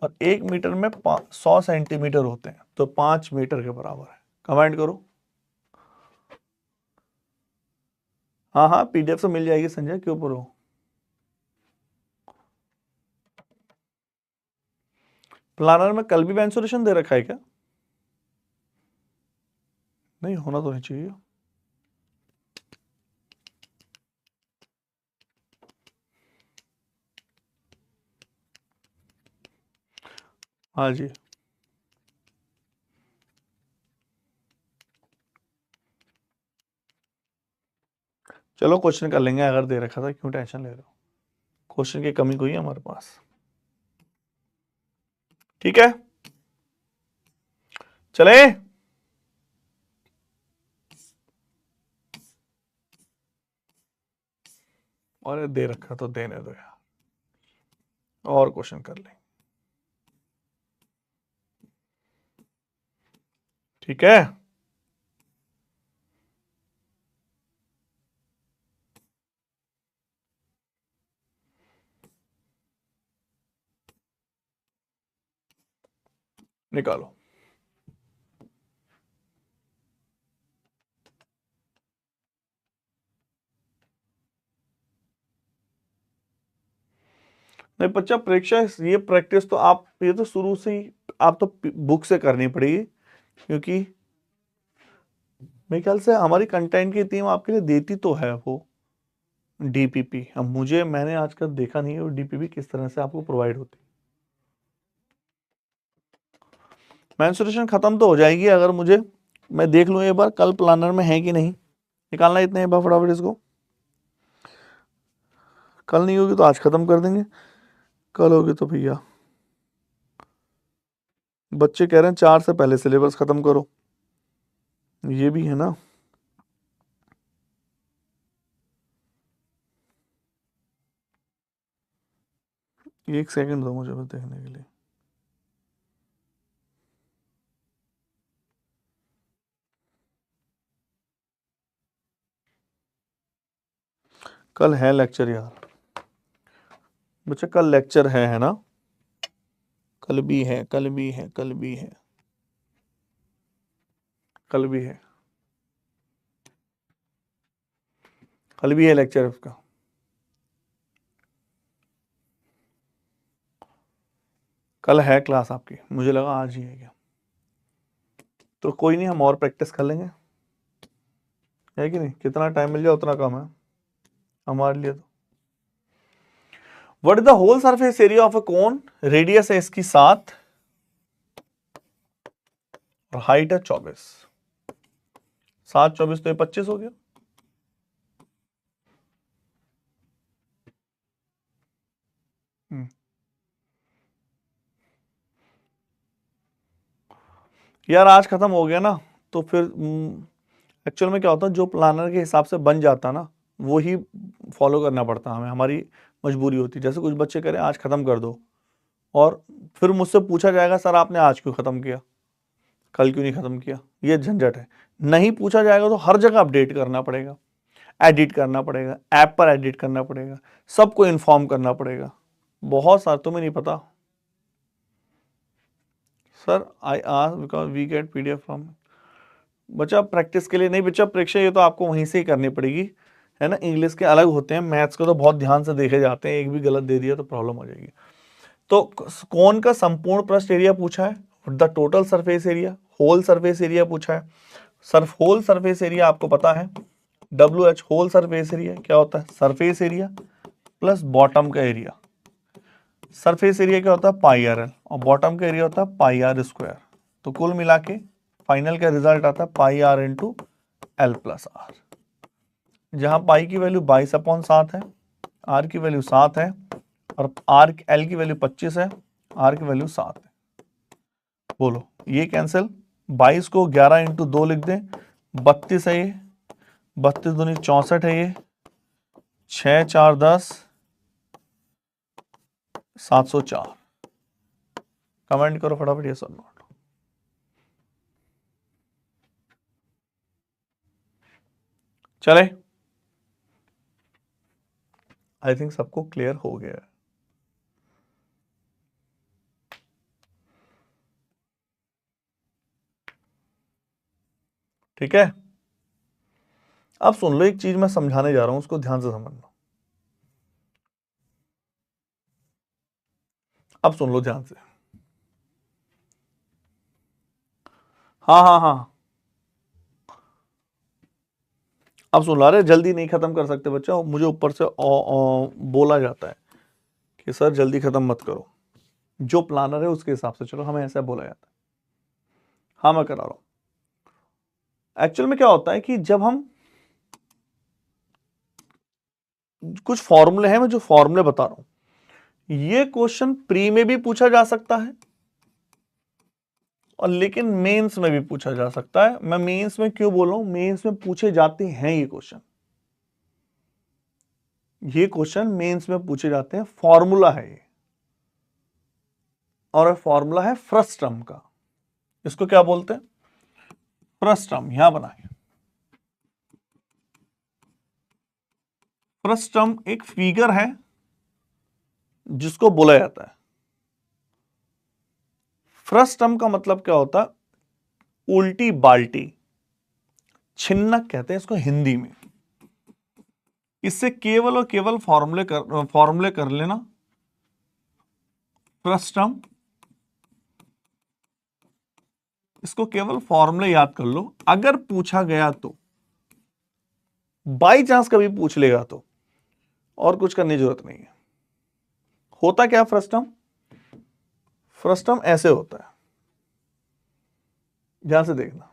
और 1 मीटर में 100 सेंटीमीटर होते हैं, तो 5 मीटर के बराबर है। कमेंट करो। हाँ हाँ पीडीएफ से मिल जाएगी संजय, क्यों बोलो। प्लानर में कल भी मेंसुरेशन दे रखा है क्या, नहीं होना तो नहीं चाहिए। हाँ जी, चलो क्वेश्चन कर लेंगे, अगर दे रखा था क्यों टेंशन ले रहे हो, क्वेश्चन की कमी कोई है हमारे पास, ठीक है चले। और दे रखा तो देने दो यार, और क्वेश्चन कर लेंगे, ठीक है। निकालो। नहीं बच्चा परीक्षा, ये प्रैक्टिस तो आप, ये तो शुरू से ही आप तो बुक से करनी पड़ेगी, क्योंकि मेरे ख्याल से हमारी कंटेंट की टीम आपके लिए देती तो है वो डीपीपी, अब मुझे, मैंने आज तक देखा नहीं है वो डीपीपी किस तरह से आपको प्रोवाइड होती। मेंसुरेशन खत्म तो हो जाएगी, अगर मुझे, मैं देख लूँ एक बार कल प्लानर में है कि नहीं, निकालना इतने एक बार फटाफट इसको, कल नहीं होगी तो आज खत्म कर देंगे, कल होगी तो भैया, बच्चे कह रहे हैं 4 से पहले सिलेबस खत्म करो, ये भी है ना। एक सेकंड दो मुझे बस देखने के लिए। कल है लेक्चर यार, बच्चा कल लेक्चर है ना, कल भी है, कल भी है, कल भी है, कल भी है, कल भी है लेक्चर उसका। कल है क्लास आपकी, मुझे लगा आज ही है क्या, तो कोई नहीं, हम और प्रैक्टिस कर लेंगे, है कि नहीं, कितना टाइम मिल जाए उतना कम है हमारे लिए तो। What is the whole surface area of a cone, radius है इसकी 7 और हाइट है 24, 7 24 तो ये 25 हो गया। यार आज खत्म हो गया ना, तो फिर एक्चुअल में क्या होता है, जो प्लानर के हिसाब से बन जाता ना वो ही फॉलो करना पड़ता है हमें, हमारी मजबूरी होती है। जैसे कुछ बच्चे कह रहे हैं आज ख़त्म कर दो, और फिर मुझसे पूछा जाएगा सर आपने आज क्यों ख़त्म किया, कल क्यों नहीं ख़त्म किया। ये झंझट है। नहीं पूछा जाएगा तो हर जगह अपडेट करना पड़ेगा, एडिट करना पड़ेगा, ऐप पर एडिट करना पड़ेगा, सबको इन्फॉर्म करना पड़ेगा, बहुत सारा। तुम्हें नहीं पता sir, I ask because we get PDF from. बच्चा प्रैक्टिस के लिए नहीं, बच्चा परीक्षा ये तो आपको वहीं से ही करनी पड़ेगी, है ना। इंग्लिश के अलग होते हैं, मैथ्स को तो बहुत ध्यान से देखे जाते हैं, एक भी गलत दे दिया तो प्रॉब्लम हो जाएगी। तो कौन का संपूर्ण पृष्ठ एरिया पूछा है, the total surface area, whole surface area पूछा है। होल सरफेस एरिया आपको पता है, WH होल सरफेस एरिया क्या होता है, सरफेस एरिया प्लस बॉटम का एरिया। सरफेस एरिया क्या होता है πRL, और बॉटम का एरिया होता है πr²। तो कुल मिला के फाइनल का रिजल्ट आता है πr इंटू L+R, जहां पाई की वैल्यू 22/7 है, R की वैल्यू 7 है, और L की वैल्यू 25 है, R की वैल्यू 7 है। बोलो ये कैंसिल, 22 को 11 इंटू 2 लिख दें, 32 है ये, 32 दूनी 64 है ये, 6 4 10, 704। कमेंट करो फटाफट यस और नॉट। चले, आई थिंक सबको क्लियर हो गया है। ठीक है, अब सुन लो, एक चीज मैं समझाने जा रहा हूं, उसको ध्यान से समझना। अब सुन लो ध्यान से। हाँ हाँ हाँ, अब सुन लो। अरे जल्दी नहीं खत्म कर सकते बच्चा, मुझे ऊपर से बोला जाता है कि सर जल्दी खत्म मत करो, जो प्लानर है उसके हिसाब से चलो, हमें ऐसा बोला जाता है। हाँ मैं करा रहा हूं। एक्चुअल में क्या होता है कि जब हम कुछ फॉर्मूले हैं, मैं जो फॉर्मूले बता रहा हूं, ये क्वेश्चन प्री में भी पूछा जा सकता है और लेकिन मेंस में भी पूछा जा सकता है। मैं मेंस में क्यों बोल रहा हूं, मेंस में पूछे जाते हैं ये क्वेश्चन, ये क्वेश्चन मेंस में पूछे जाते हैं। फॉर्मूला है ये, और फॉर्मूला है फ्रस्टम का। इसको क्या बोलते हैं, फ्रस्टम। यहां बनाए, फ्रस्टम एक फिगर है जिसको बोला जाता है। फ्रस्टम का मतलब क्या होता है, उल्टी बाल्टी, छिन्नक कहते हैं इसको हिंदी में। इससे केवल और केवल फॉर्मूले कर लेना। फ्रस्टम, इसको केवल फॉर्मूले याद कर लो, अगर पूछा गया तो, बाई चांस कभी पूछ लेगा तो, और कुछ करने की जरूरत नहीं है। होता क्या फ्रस्टम, फ्रस्टम ऐसे होता है, ध्यान से देखना,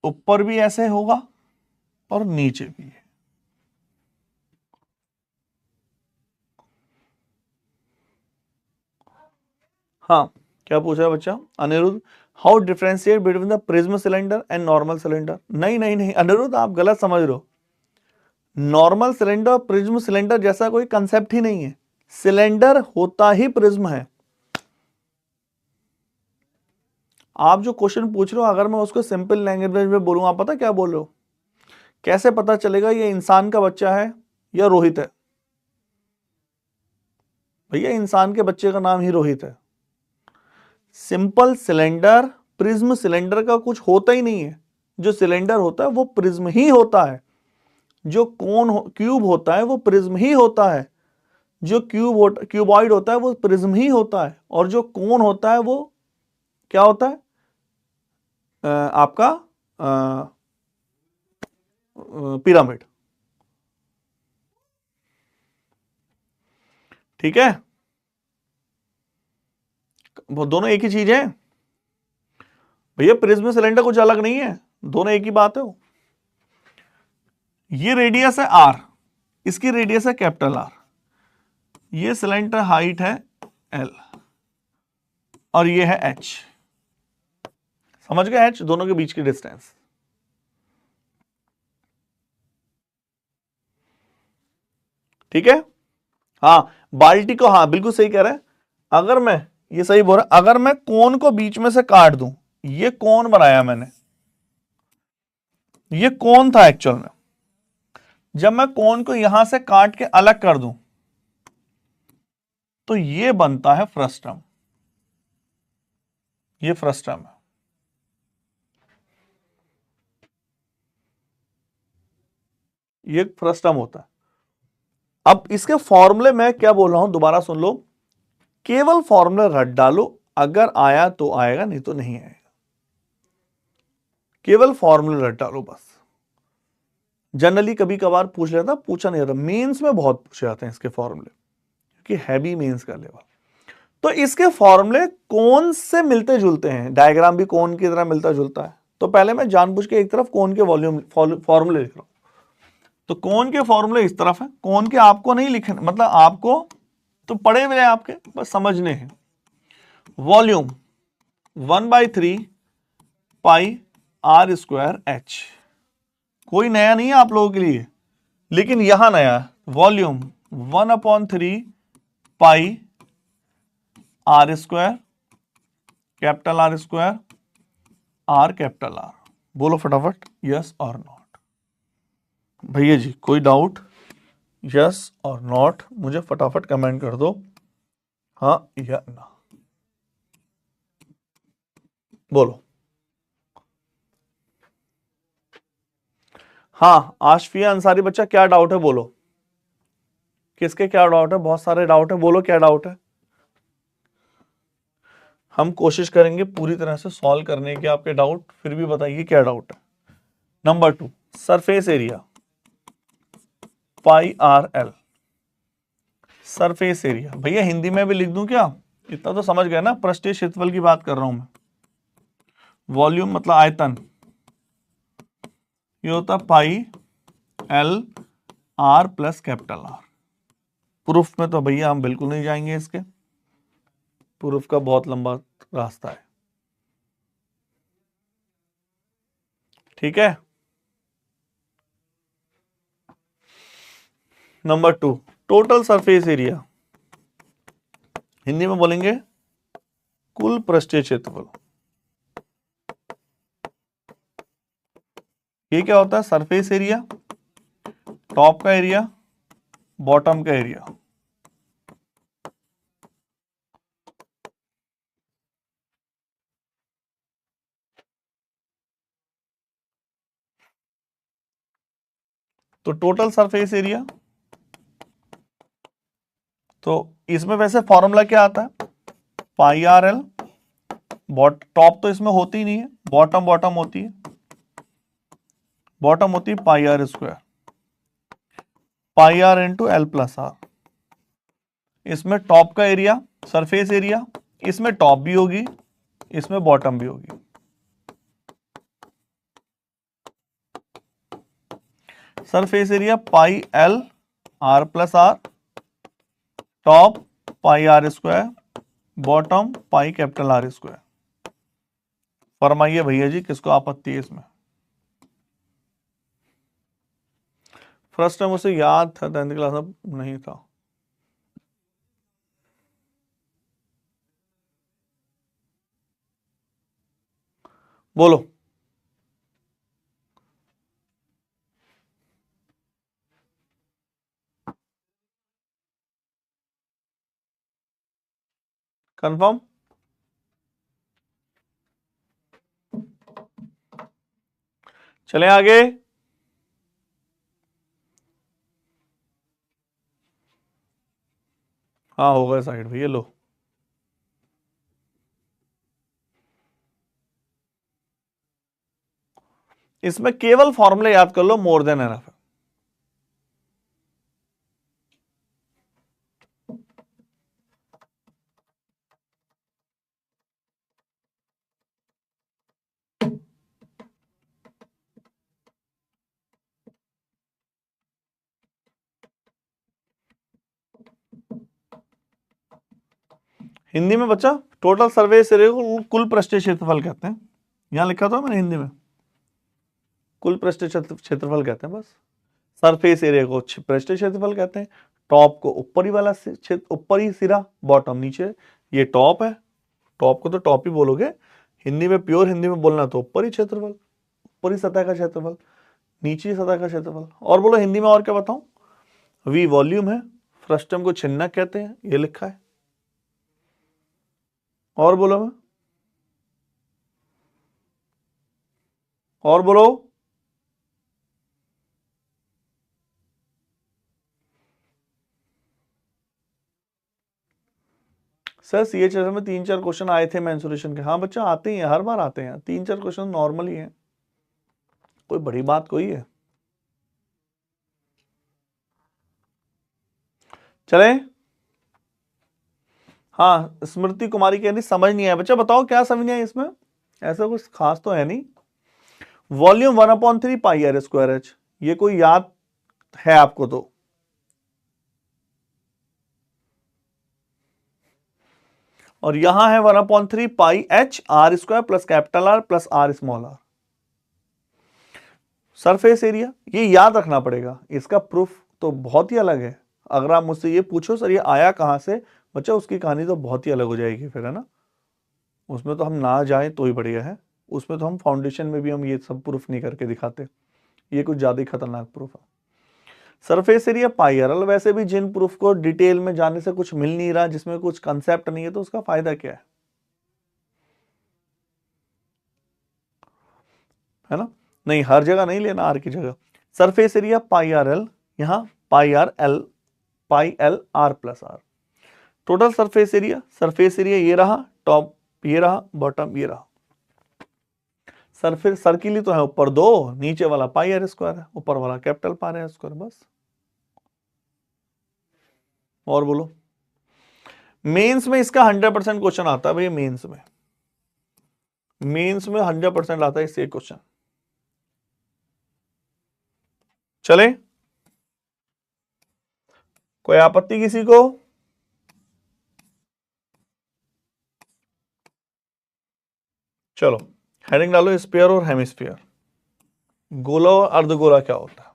ऊपर भी ऐसे होगा और नीचे भी है। हाँ क्या पूछा है बच्चा Aniruddh, how differentiate between the prism cylinder and normal cylinder. नहीं नहीं नहीं अनिरुद्ध, आप गलत समझ रहे हो। नॉर्मल सिलेंडर और प्रिज्म सिलेंडर जैसा कोई कंसेप्ट ही नहीं है। सिलेंडर होता ही प्रिज्म है। आप जो क्वेश्चन पूछ रहे हो, अगर मैं उसको सिंपल लैंग्वेज में बोलूं, आप पता क्या बोल रहे हो, कैसे पता चलेगा ये इंसान का बच्चा है या रोहित है। भैया इंसान के बच्चे का नाम ही रोहित है। सिंपल सिलेंडर, प्रिज्म सिलेंडर का कुछ होता ही नहीं है। जो सिलेंडर होता है वो प्रिज्म ही होता है, जो क्यूब होता है वो प्रिज्म ही होता है, जो क्यूबॉइड होता है वो प्रिज्म ही होता है, और जो कोन होता है वो क्या होता है, आपका पिरामिड। ठीक है, वो दोनों एक ही चीज है भैया, प्रिज्म सिलेंडर कुछ अलग नहीं है, दोनों एक ही बात है। ये रेडियस है R, इसकी रेडियस है कैपिटल R, ये सिलेंडर हाइट है L, और ये है H। समझ गए h दोनों के बीच की डिस्टेंस। ठीक है, हाँ बाल्टी को, हाँ बिल्कुल सही कह रहे हैं। अगर मैं, ये सही बोल रहा, अगर मैं कोन को बीच में से काट दूं, ये कोन बनाया मैंने, ये कोन था एक्चुअल में, जब मैं कोन को यहां से काट के अलग कर दूं तो ये बनता है फ्रस्टम, ये फ्रस्टम है। ये फ्रस्टम होता है। अब इसके फॉर्मूले में क्या बोल रहा हूं दोबारा सुन लो, केवल फॉर्मूला रट डालो, अगर आया तो आएगा, नहीं तो नहीं आएगा। केवल फॉर्मूला रट डालो बस। जनरली कभी कभार पूछ लेता, पूछा नहीं जाता, मेंस में बहुत पूछे जाते हैं इसके फॉर्मूले, क्योंकि हैवी मेंस का लेवल। तो इसके फॉर्मूले कोन से मिलते जुलते हैं, डायग्राम भी कोन की तरह मिलता जुलता है। तो पहले मैं जानबूझ के एक तरफ कोन के वॉल्यूम फॉर्मूले लिख रहा हूं। तो कोन के फॉर्मूले इस तरफ है, कोन के आपको नहीं लिखने, मतलब आपको तो पढ़े हुए हैं आपके, बस समझने हैं। Volume 1/3 pi r square H, कोई नया नहीं है आप लोगों के लिए, लेकिन यहां नया है। Volume 1/3 pi r square, capital R square, R capital R. बोलो फटाफट यस और नॉट। भैया जी कोई डाउट? यस और नॉट मुझे फटाफट कमेंट कर दो, हाँ या ना, बोलो। हाँ आशफिया अंसारी बच्चा, क्या डाउट है बोलो, किसके क्या डाउट है? बहुत सारे डाउट है, बोलो क्या डाउट है। हम कोशिश करेंगे पूरी तरह से सॉल्व करने के आपके डाउट, फिर भी बताइए क्या डाउट है। Number 2, surface area pi r l. Surface area भैया हिंदी में भी लिख दूं क्या? इतना तो समझ गए ना, पृष्ठीय क्षेत्रफल की बात कर रहा हूं मैं। वॉल्यूम मतलब आयतन, ये होता पाई l r plus capital are. Proof में तो भैया हम बिल्कुल नहीं जाएंगे, इसके प्रूफ का बहुत लंबा रास्ता है। ठीक है। Number 2, total surface area, Hindi में बोलेंगे कुल पृष्ठीय क्षेत्रफल। ये क्या होता है? सरफेस एरिया, टॉप का एरिया, बॉटम का एरिया। तो टोटल सरफेस एरिया, तो इसमें वैसे फॉर्मूला क्या आता है? पाई आर एल, टॉप तो इसमें होती ही नहीं है, बॉटम बॉटम होती है, बॉटम होती है pi r square, pi r into l plus r. इसमें टॉप का एरिया, सरफेस एरिया, इसमें टॉप भी होगी, इसमें बॉटम भी होगी। Surface area pi l r plus r, top pi r square, bottom pi capital R square. फरमाइए भैया जी किसको आपत्ति है इसमें? फर्स्ट टाइम उसे याद था, 10th क्लास में नहीं था। बोलो। कंफर्म? चले आगे। हाँ हो गए साइड भैया, लो। इसमें केवल फॉर्मूले याद कर लो, मोर देन एनफ है। हिंदी में बच्चा टोटल सर्फेस एरिया को कुल पृष्ठीय क्षेत्रफल कहते हैं। यहां लिखा था मैंने हिंदी में, कुल पृष्ठीय क्षेत्रफल कहते हैं बस। सरफेस एरिया को पृष्ठीय क्षेत्रफल कहते हैं। टॉप को ऊपरी वाला ऊपरी सिरा, बॉटम नीचे, ये टॉप है, टॉप को तो टॉप ही बोलोगे, हिंदी में प्योर हिंदी में बोलना तो ऊपरी क्षेत्रफल, ऊपरी सतह का क्षेत्रफल, नीचे सतह का क्षेत्रफल। और बोलो हिंदी में और क्या बताऊं, वी वॉल्यूम है, फ्रस्टम को छिन्नक कहते हैं, ये लिखा है। और बोलो मैं, और बोलो। सर सीएचएस में 3-4 क्वेश्चन आए थे मेंसुरेशन के। हाँ बच्चा आते ही हैं, हर बार आते हैं, 3-4 क्वेश्चन नॉर्मल ही है, कोई बड़ी बात कोई है। चले। हाँ स्मृति कुमारी कह रही समझ नहीं आया। बच्चा बताओ क्या समझ नहीं आया इसमें, ऐसा कुछ खास तो है नहीं। Volume 1/3 pi r square H, ये कोई याद है आपको तो, और यहां है 1/3 pi h r square plus capital R plus r small r. Surface area ये याद रखना पड़ेगा, इसका प्रूफ तो बहुत ही अलग है। अगर आप मुझसे ये पूछो सर ये आया कहां से, बच्चा उसकी कहानी तो बहुत ही अलग हो जाएगी फिर, है ना। उसमें तो हम ना जाए तो ही बढ़िया है, उसमें तो हम फाउंडेशन में भी हम ये सब प्रूफ नहीं करके दिखाते, ये कुछ ज्यादा ही खतरनाक प्रूफ है। Surface area pi r L, वैसे भी जिन प्रूफ को डिटेल में जाने से कुछ मिल नहीं रहा, जिसमें कुछ कंसेप्ट नहीं है, तो उसका फायदा क्या है ना। नहीं हर जगह नहीं लेना, आर की जगह। Surface area pi r l, यहां pi l r plus r. Total surface area ये रहा, टॉप ये रहा, बॉटम ये रहा। सरफेस सर्किल ही तो है, ऊपर 2, नीचे वाला पाई आर स्क्वायर है, ऊपर वाला कैपिटल पाई आर स्क्वायर, बस। और बोलो। मेंस में इसका 100% क्वेश्चन आता है भैया, मेंस में 100% आता है इससे क्वेश्चन। चले, कोई आपत्ति किसी को। चलो हेडिंग डालो, स्फीयर और हेमिस्फीयर। गोला और अर्धगोला क्या होता है।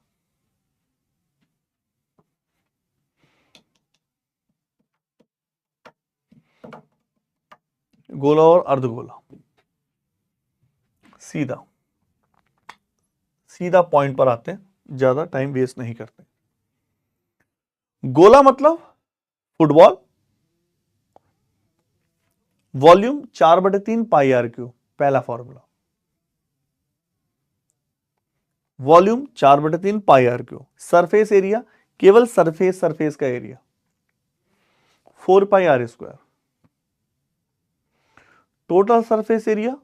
गोला और अर्धगोला, सीधा सीधा पॉइंट पर आते हैं, ज्यादा टाइम वेस्ट नहीं करते। गोला मतलब football, volume 4/3 pi r cube, पहला formula. Volume 4/3 pi r cube. Surface area, केवल सरफेस का area 4 pi r square. Total surface area,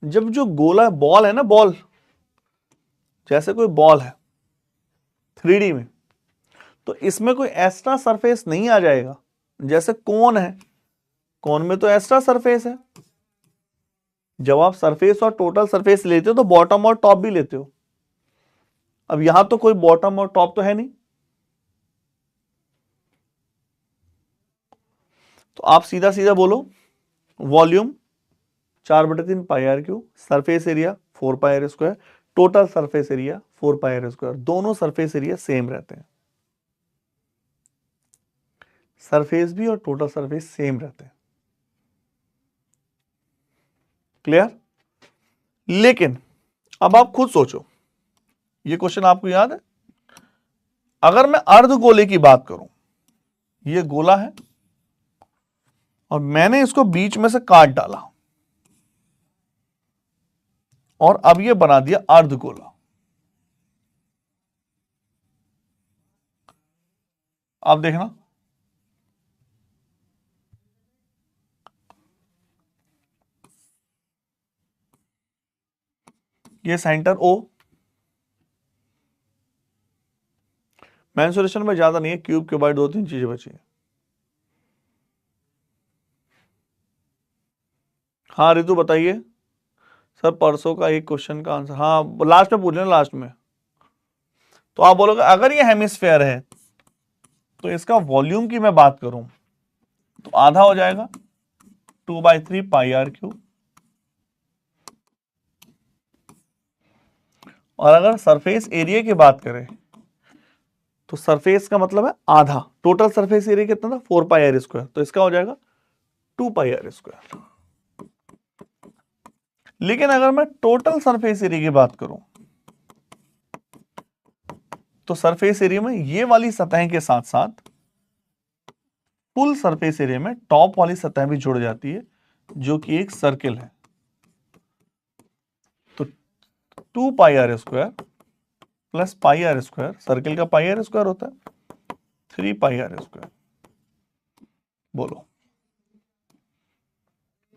जब जो गोला बॉल है ना, बॉल जैसे कोई बॉल है 3D में, तो इसमें कोई एक्स्ट्रा सरफेस नहीं आ जाएगा। जैसे कोन है, कोन में तो एक्स्ट्रा सरफेस है। जब आप सरफेस और टोटल सरफेस लेते हो तो बॉटम और टॉप भी लेते हो। अब यहां तो कोई बॉटम और टॉप तो है नहीं, तो आप सीधा सीधा बोलो volume 4/3 pi r cube, surface area 4 pi r square, total surface area 4 pi r square. दोनों सरफेस एरिया सेम रहते हैं, सरफेस भी और टोटल सरफेस सेम रहते हैं। क्लियर। लेकिन अब आप खुद सोचो, ये क्वेश्चन आपको याद है, अगर मैं अर्धगोले की बात करूं, ये गोला है और मैंने इसको बीच में से काट डाला और अब ये बना दिया अर्धगोला। आप देखना, ये सेंटर ओ, मेंसुरेशन में ज्यादा नहीं है, क्यूब के बाद 2-3 चीजें बची है। हाँ रितु बताइए। सर परसों का एक क्वेश्चन का आंसर, हाँ लास्ट में पूछ लेना, लास्ट में। तो आप बोलोगे अगर ये हेमिस्फेयर है तो इसका वॉल्यूम की मैं बात करूं तो आधा हो जाएगा 2/3 पाई आर क्यूब, और अगर सरफेस एरिया की बात करें तो सरफेस का मतलब है आधा, टोटल सरफेस एरिया कितना था 4 पाई आर स्क्वायर, तो इसका हो जाएगा 2 पाई आर स्क्वायर। लेकिन अगर मैं टोटल सरफेस एरिया की बात करूं तो सरफेस एरिया में ये वाली सतह के साथ साथ फुल सरफेस एरिया में टॉप वाली सतह भी जुड़ जाती है जो कि एक सर्किल है। तो 2 pi r square plus pi r square, circle का पाई आर स्क्वायर होता है 3 पाई आर स्क्वायर। बोलो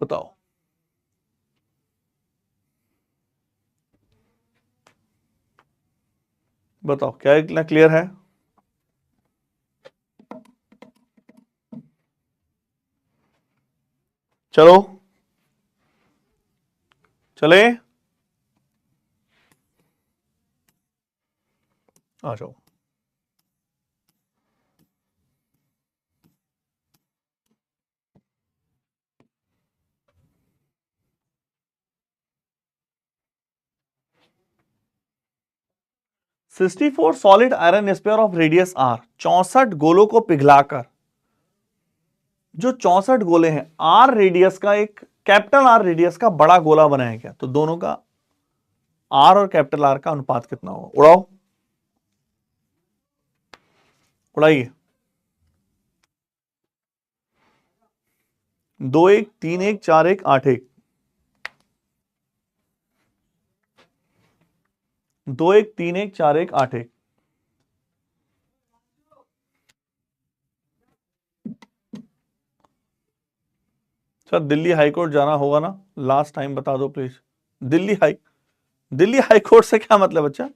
बताओ, बताओ क्या इतना क्लियर है? चलो चले आ जाओ। Sixty four solid iron sphere of radius R, 64 गोलों को पिघलाकर, जो 64 गोले हैं आर रेडियस का, एक कैपिटल आर रेडियस का बड़ा गोला बनाया गया, तो दोनों का आर और कैपिटल आर का अनुपात कितना होगा? उड़ाओ, उड़ाइए। 2 1 3 1 4 1 8 1, 2 1 3 1 4 1 8 1। सर दिल्ली हाईकोर्ट जाना होगा ना, लास्ट टाइम बता दो प्लीज। दिल्ली हाईकोर्ट से क्या मतलब बच्चा?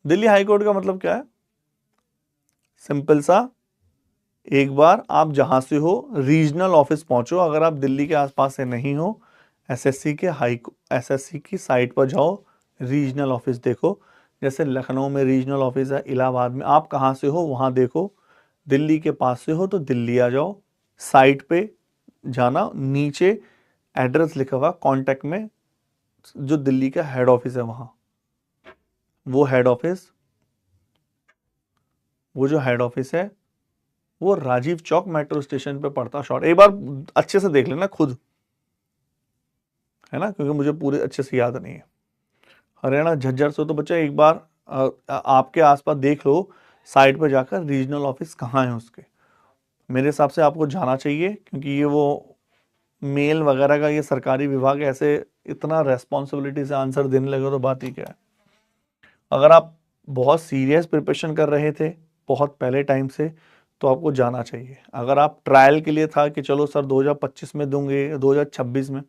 दिल्ली हाईकोर्ट का मतलब क्या है? सिंपल सा, एक बार आप जहां से हो रीजनल ऑफिस पहुंचो, अगर आप दिल्ली के आसपास से नहीं हो एसएससी की साइट पर जाओ, रीजनल ऑफिस देखो। जैसे लखनऊ में रीजनल ऑफिस है, इलाहाबाद में, आप कहां से हो वहां देखो। दिल्ली के पास से हो तो दिल्ली आ जाओ, साइट पे जाना, नीचे एड्रेस लिखा हुआ कांटेक्ट में, जो दिल्ली का हेड ऑफिस है वहां, वो हेड ऑफिस, वो जो हेड ऑफिस है वो राजीव चौक मेट्रो स्टेशन पे पड़ता शॉर्ट। एक बार अच्छे से देख लेना खुद, है ना, क्योंकि मुझे पूरे अच्छे से याद नहीं है। हरियाणा झज्जर से तो बच्चा एक बार आपके आसपास देख लो, साइट पर जाकर रीजनल ऑफिस कहाँ है उसके। मेरे हिसाब से आपको जाना चाहिए, क्योंकि ये वो मेल वगैरह का ये सरकारी विभाग ऐसे इतना रेस्पॉन्सिबिलिटी से आंसर देने लगे तो बात ही क्या है। अगर आप बहुत सीरियस प्रिपरेशन कर रहे थे बहुत पहले टाइम से तो आपको जाना चाहिए। अगर आप ट्रायल के लिए था कि चलो सर 2025 में दूंगे 2026 में,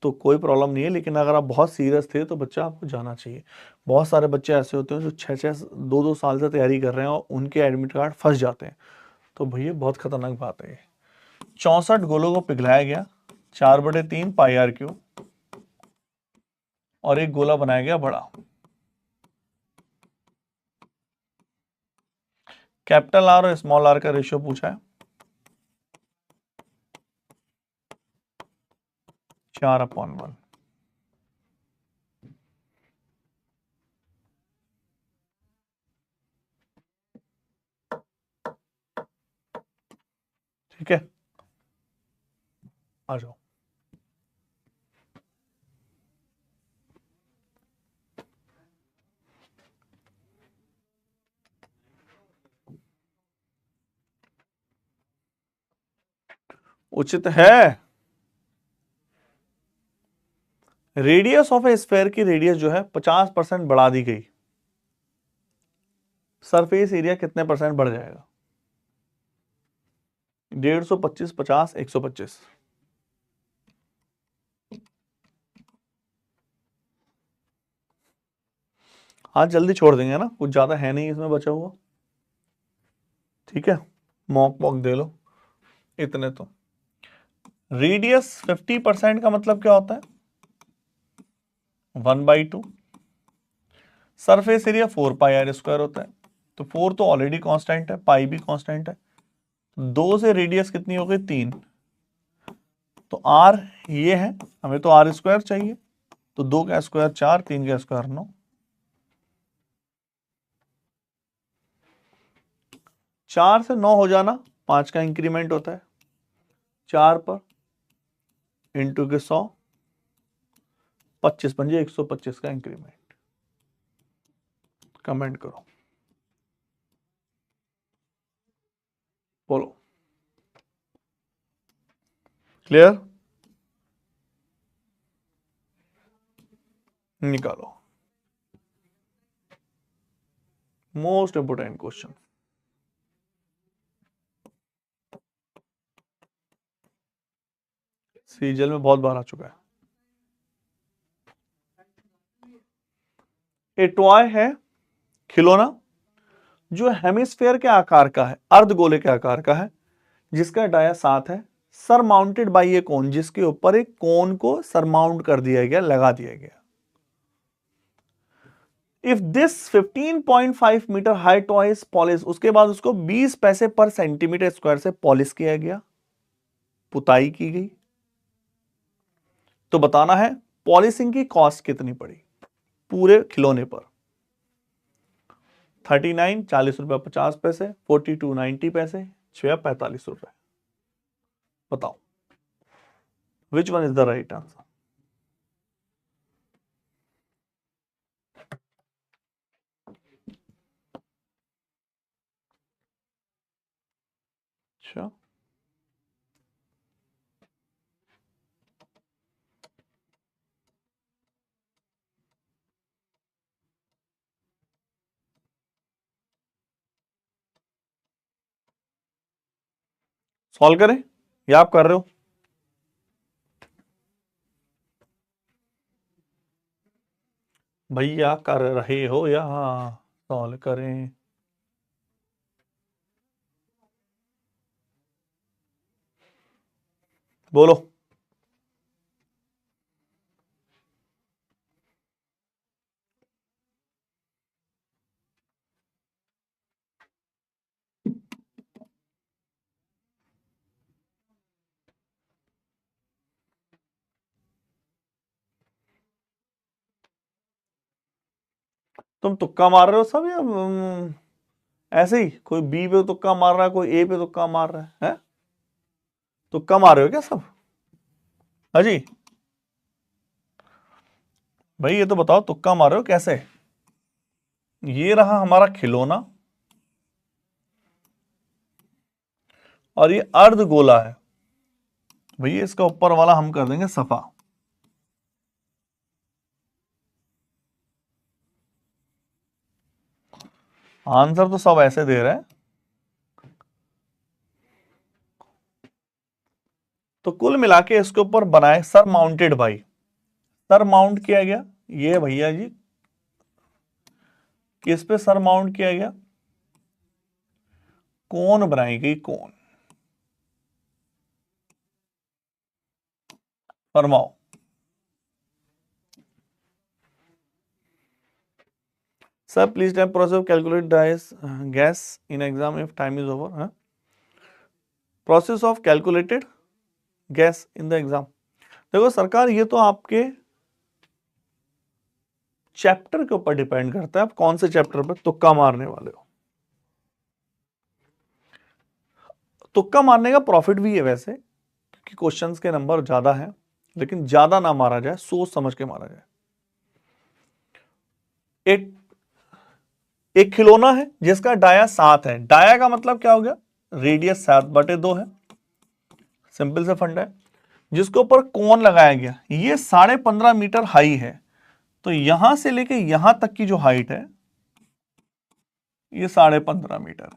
तो कोई प्रॉब्लम नहीं है, लेकिन अगर आप बहुत सीरियस थे तो बच्चा आपको जाना चाहिए। बहुत सारे बच्चे ऐसे होते हैं जो 6-6 2-2 साल से तैयारी कर रहे हैं और उनके एडमिट कार्ड फंस जाते हैं, तो भैया बहुत खतरनाक बात है ये। 64 गोलों को पिघलाया गया, 4/3 पाई आर क्यू, और एक गोला बनाया गया बड़ा। कैपिटल आर और स्मॉल आर का रेशियो पूछा है, 4/1। ठीक है, आ जाओ। उचित है। रेडियस ऑफ ए स्फेयर की रेडियस जो है 50% बढ़ा दी गई, सरफेस एरिया कितने परसेंट बढ़ जाएगा? 150, 50, 125। आज जल्दी छोड़ देंगे ना, कुछ ज्यादा है नहीं इसमें बचा हुआ। ठीक है, मॉक वॉक दे लो इतने तो। रेडियस 50% का मतलब क्या होता है? 1/2। Surface area 4 pi r square होता है, तो 4 तो ऑलरेडी कांस्टेंट है, पाई भी कांस्टेंट है। 2 से रेडियस कितनी हो गई? 3। तो आर ये है, हमें तो आर स्क्वायर चाहिए, तो 2 का स्क्वायर 4, 3 का स्क्वायर 9। 4 से 9 हो जाना, 5 का इंक्रीमेंट होता है, 4 पर इंटू के 100, 25 पंजे 125 का इंक्रीमेंट। कमेंट करो, बोलो। क्लियर? निकालो। Most important question. सीजल में बहुत बार आ चुका है। ए टॉय है, खिलौना, जो हेमिस्फेयर के आकार का है, अर्धगोले के आकार का है, जिसका डाया 7 है, सरमाउंटेड बाई ए कोन, जिसके ऊपर एक कोन को सरमाउंट कर दिया गया, लगा दिया गया। If this 15.5 metre high toy is polish, उसके बाद उसको 20 पैसे पर सेंटीमीटर स्क्वायर से पॉलिश किया गया, पुताई की गई, तो बताना है पॉलिशिंग की कॉस्ट कितनी पड़ी पूरे खिलौने पर। 39 40 रुपए 50 पैसे, 42 90 पैसे, 6 45 रुपए। बताओ which one is the right answer? अच्छा, सॉल्व करें या आप कर रहे हो? भैया कर रहे हो या सॉल्व करें? बोलो। तुम तुक्का मार रहे हो सब या ऐसे ही कोई बी पे तुक्का मार रहा है, कोई ए पे तुक्का मार रहा है? तुक्का मार रहे हो क्या सब? हाँ जी भाई, ये तो बताओ तुक्का मार रहे हो कैसे? ये रहा हमारा खिलौना और ये अर्ध गोला है भैया, इसका ऊपर वाला हम कर देंगे सफा। आंसर तो सब ऐसे दे रहे हैं, तो कुल मिला के इसके ऊपर बनाए सर माउंटेड भाई, सर माउंट किया गया ये भैया जी, किस पे सर माउंट किया गया? कोन बनाई गई, कोन। फरमाओ। Sir please time process of calculate this guess in exam if time is over. Process of calculated guess in the exam. देखो सरकार, ये तो आपके चैप्टर के ऊपर डिपेंड करता है, आप कौन से चैप्टर पर तुक्का मारने वाले हो। तुक्का मारने का प्रॉफिट भी है वैसे, क्योंकि क्वेश्चंस के नंबर ज्यादा हैं, लेकिन ज्यादा ना मारा जाए, सोच समझ के मारा जाए। एक खिलौना है जिसका डाया 7 है, डाया का मतलब क्या हो गया? रेडियस 7/2 है, सिंपल से फंडा है, जिसके ऊपर कोन लगाया गया, ये 15.5 मीटर हाई है, तो यहां से लेके यहां तक की जो हाइट है ये 15.5 मीटर।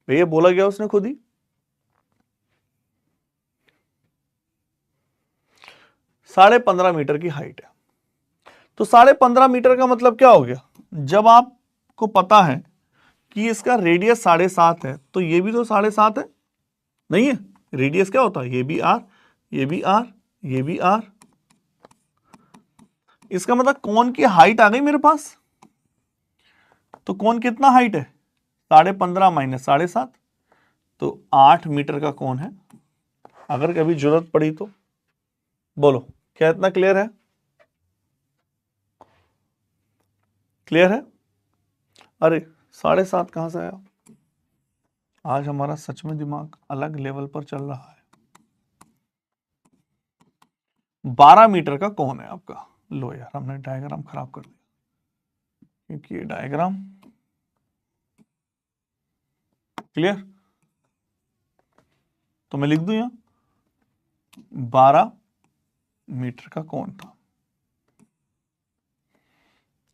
ये बोला गया उसने खुद ही, 15.5 मीटर की हाइट है। तो 15.5 मीटर का मतलब क्या हो गया? जब आपको पता है कि इसका रेडियस 7.5 है, तो ये भी तो 7.5 है, नहीं है? रेडियस क्या होता है? ये भी आर, ये भी आर, ये भी आर। इसका मतलब कोन की हाइट आ गई मेरे पास। तो कोन कितना हाइट है? 15.5 माइनस 7.5, तो 8 मीटर का कोन है। अगर कभी जरूरत पड़ी तो बोलो, क्या इतना क्लियर है? क्लियर है? अरे 7.5 कहां से आया? आज हमारा सच में दिमाग अलग लेवल पर चल रहा है। 12 मीटर का कौन है आपका? लो यार, हमने डायग्राम खराब कर दिया, क्योंकि ये डायग्राम क्लियर। तो मैं लिख दूं यहां 12 मीटर का कौन था।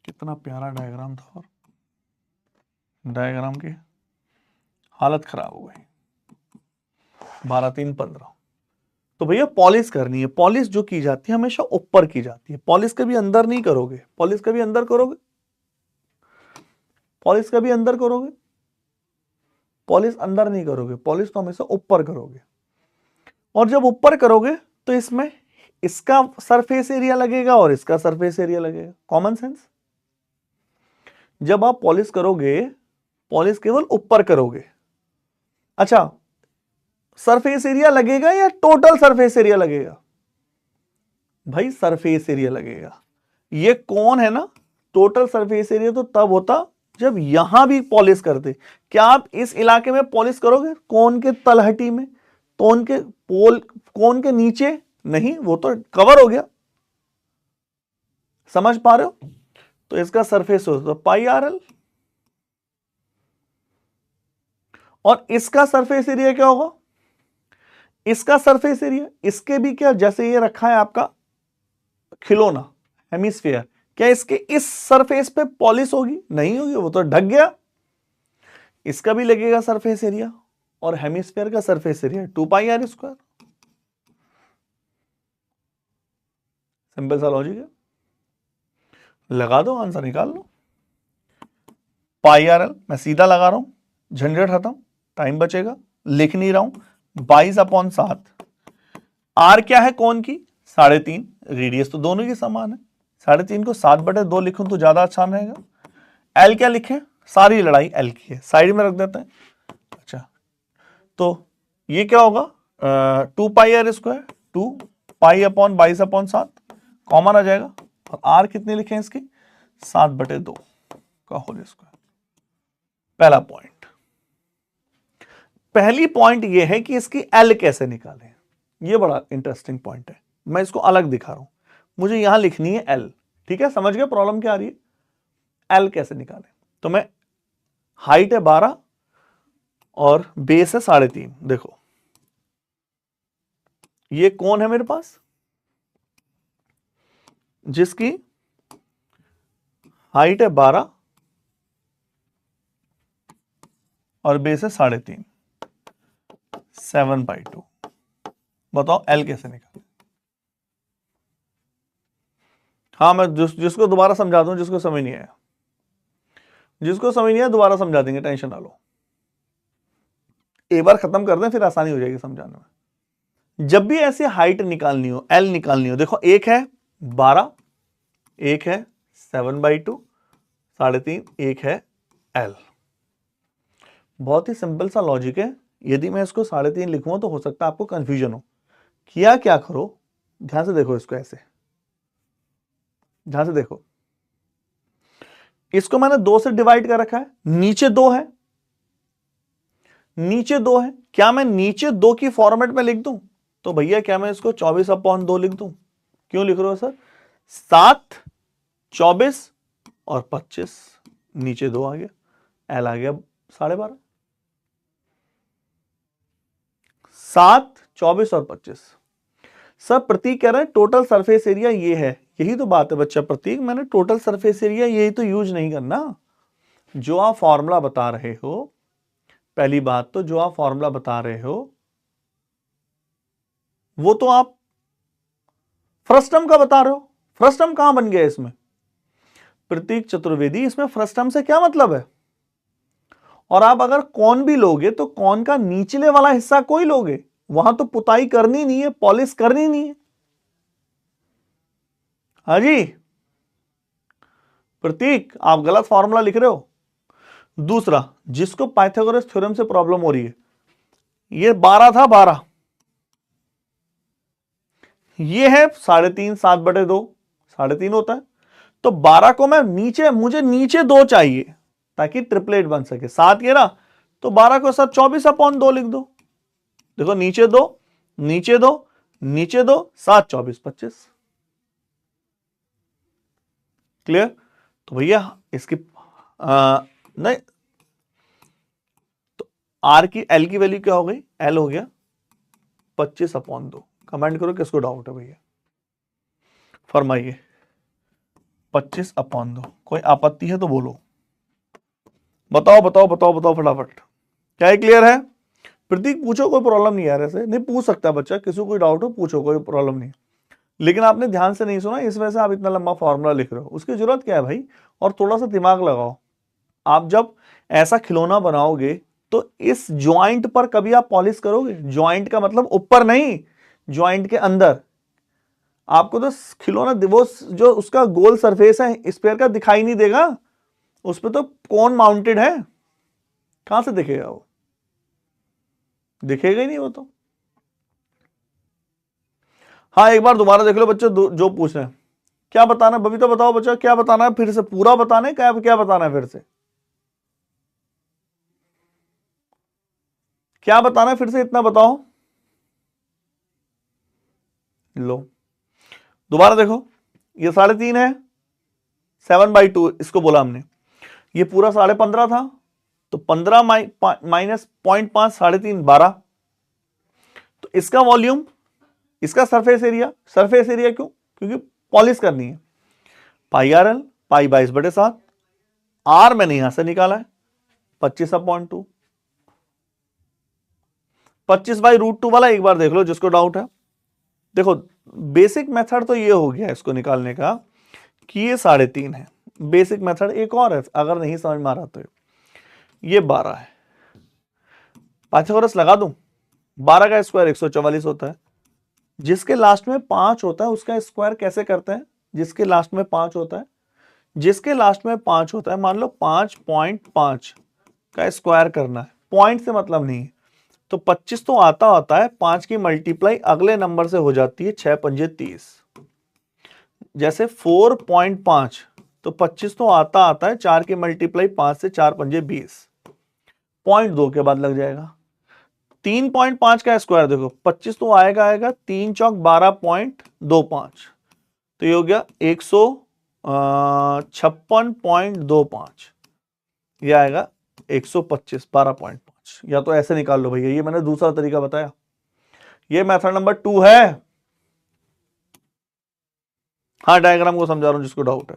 कितना प्यारा डायग्राम था, और डायग्राम की हालत खराब हो गई। 12 3 15। तो भैया पॉलिश करनी है। पॉलिश जो की जाती है हमेशा ऊपर की जाती है। पॉलिश कभी अंदर नहीं करोगे। पॉलिश कभी अंदर करोगे? पॉलिश कभी अंदर करोगे? पॉलिश अंदर नहीं करोगे। पॉलिश तो हमेशा ऊपर करोगे। और जब ऊपर करोगे तो इसमें इसका सरफेस एरिया लगेगा और इसका सरफेस एरिया लगेगा। Common sense. जब आप पॉलिश करोगे, पॉलिश केवल ऊपर करोगे। अच्छा, सरफेस एरिया लगेगा या टोटल सरफेस एरिया लगेगा? भाई सरफेस एरिया लगेगा। ये कौन है ना, टोटल सरफेस एरिया तो तब होता जब यहां भी पॉलिश करते। क्या आप इस इलाके में पॉलिश करोगे? कोन के तलहटी में, कोन के पोल, कोन के नीचे नहीं, वो तो कवर हो गया। समझ पा रहे हो? तो इसका सरफेस होता पाई आर एल, और इसका सरफेस एरिया क्या होगा? इसका सरफेस एरिया, इसके भी क्या, जैसे ये रखा है आपका खिलौना हेमिस्फीयर, क्या इसके इस सरफेस पे पॉलिश होगी? नहीं होगी, वो तो ढक गया। इसका भी लगेगा सरफेस एरिया, और हेमिस्फीयर का surface area 2 pi r square. Simple सा लॉजिक है, लगा दो, आंसर निकाल लो। पाई आर एल मैं सीधा लगा रहा हूं, झंझट खत्म, टाइम बचेगा, लिख नहीं रहा हूं। 22/7। आर क्या है कौन की? 3.5। रेडियस तो दोनों की समान है। 3.5 को 7/2 लिखूं तो ज्यादा आसान रहेगा। एल क्या लिखें? सारी लड़ाई एल की है, साइड में रख देते हैं। अच्छा, तो ये क्या होगा? 2 pi r square, 2 pi upon 22/7 common आ जाएगा। और आर कितने लिखे इसकी? 7/2 का होल स्क्वायर। पहला पॉइंट। पहली पॉइंट ये है कि इसकी एल कैसे निकालें। ये बड़ा इंटरेस्टिंग पॉइंट है, मैं इसको अलग दिखा रहा हूं। मुझे यहां लिखनी है एल। ठीक है, समझ गए प्रॉब्लम क्या आ रही है? एल कैसे निकालें? तो मैं, हाइट है 12 और बेस है 3.5। देखो ये कौन है मेरे पास, जिसकी हाइट है 12 और बेस है 3.5, 7/2। बताओ एल कैसे निकालें? हाँ, मैं जिसको दोबारा समझा दूं, जिसको समझ नहीं आया, जिसको समझ नहीं आया दोबारा समझा देंगे, टेंशन ना लो। एक बार खत्म कर दें फिर आसानी हो जाएगी समझाने में। जब भी ऐसे हाइट निकालनी हो, एल निकालनी हो, देखो एक है 12, एक है 7/2, 3.5, एक है एल। बहुत ही सिंपल सा लॉजिक है। यदि मैं इसको 3.5 लिखूं तो हो सकता है आपको कंफ्यूजन हो। किया क्या करो, ध्यान से देखो इसको, ऐसे ध्यान से देखो। इसको मैंने 2 से डिवाइड कर रखा है, नीचे 2 है, नीचे 2 है। क्या मैं नीचे 2 की फॉर्मेट में लिख दूं? तो भैया क्या मैं इसको 24/2 लिख दूं? क्यों लिख रहे हो सर? 7, 24 और 25, नीचे 2 आ गया, एल आ गया 12.5। 7, 24 और 25। सब प्रतीक कह रहे हैं टोटल सरफेस एरिया ये है। यही तो बात है बच्चा प्रतीक, मैंने टोटल सरफेस एरिया यही तो यूज नहीं करना। जो आप फॉर्मूला बता रहे हो, पहली बात तो जो आप फॉर्मूला बता रहे हो वो तो आप फ्रस्टम का बता रहे हो। फ्रस्टम कहां बन गया इसमें? प्रतीक चतुर्वेदी, इसमें फ्रस्टम से क्या मतलब है? और आप अगर कौन भी लोगे तो कौन का निचले वाला हिस्सा कोई लोगे, वहां तो पुताई करनी नहीं है, पॉलिश करनी नहीं है। हाँ जी प्रतीक, आप गलत फॉर्मूला लिख रहे हो। दूसरा, जिसको पाइथागोरस थ्योरम से प्रॉब्लम हो रही है, ये 12 था 12, ये है 3.5, 7/2, 3.5 होता है। तो 12 को मैं नीचे, मुझे नीचे 2 चाहिए, ताकि ट्रिपलेट बन सके। 7 ये ना, तो 12 को साथ 24/2 लिख दो। देखो नीचे 2, नीचे 2, नीचे 2, 7 24 25। क्लियर? तो भैया इसकी नहीं, तो आर की एल की वैल्यू क्या हो गई? एल हो गया 25/2। कमेंट करो किसको डाउट है भैया, फरमाइए। 25/2, कोई आपत्ति है तो बोलो, बताओ बताओ बताओ बताओ फटाफट। क्या है, क्लियर है? प्रतीक पूछो, कोई प्रॉब्लम नहीं है, ऐसे नहीं पूछ सकता बच्चा, किसी को कोई डाउट हो पूछो, कोई प्रॉब्लम नहीं। लेकिन आपने ध्यान से नहीं सुना, इस वजह से आप इतना लंबा फॉर्मूला लिख रहे हो, उसकी जरूरत क्या है भाई? और थोड़ा सा दिमाग लगाओ। आप जब ऐसा खिलौना बनाओगे तो इस ज्वाइंट पर कभी आप पॉलिश करोगे? ज्वाइंट का मतलब ऊपर नहीं, ज्वाइंट के अंदर। आपको तो खिलौना वो जो उसका गोल सरफेस है स्फीयर का दिखाई नहीं देगा, उस पर तो कोन माउंटेड है, कहां से दिखेगा वो? दिखेगा ही नहीं वो तो। हाँ एक बार दोबारा देख लो बच्चों, जो पूछ रहे हैं। क्या बताना है बबीता, बताओ बच्चा, क्या बताना है फिर से? पूरा बताना है, क्या बताना है फिर से? क्या बताना है फिर से, इतना बताओ। लो दोबारा देखो, ये 3.5 है, 7/2 इसको बोला हमने। ये पूरा 15.5 था, तो 15 माइनस 0.5 3.5 12। तो इसका वॉल्यूम, इसका सरफेस एरिया, सरफेस एरिया क्यों? क्योंकि पॉलिश करनी है। Pi r L, pi 22/7, are मैंने यहां से निकाला है 25/2। 25/√2 वाला एक बार देख लो जिसको डाउट है। देखो बेसिक मेथड तो ये हो गया इसको निकालने का कि ये 3.5 है। बेसिक मेथड एक और है, अगर नहीं समझ में आ रहा तो ये 12 है। पाइथागोरस लगा दूं, 12 का स्क्वायर 144 होता है। जिसके लास्ट में 5 होता है उसका स्क्वायर कैसे करते हैं? जिसके लास्ट में 5 होता है, जिसके लास्ट में 5 होता है, मान लो 5.5 का स्क्वायर करना है, पॉइंट से मतलब नहीं है। तो 25 तो आता होता है, 5 की मल्टीप्लाई अगले नंबर से हो जाती है 6 पंजे 30। जैसे 4.5, तो 25 तो आता है, 4 की मल्टीप्लाई 5 से 4 पंजे 20, 0.2 के बाद लग जाएगा। 3.5 का स्क्वायर देखो, 25 तो आएगा 3 चौक 12.25, तो ये हो गया 156.25, ये आएगा 125 12.5। या तो ऐसे निकाल लो भैया, ये मैंने दूसरा तरीका बताया, ये मेथड नंबर 2 है। हाँ डायग्राम को समझा रहा हूं जिसको डाउट है।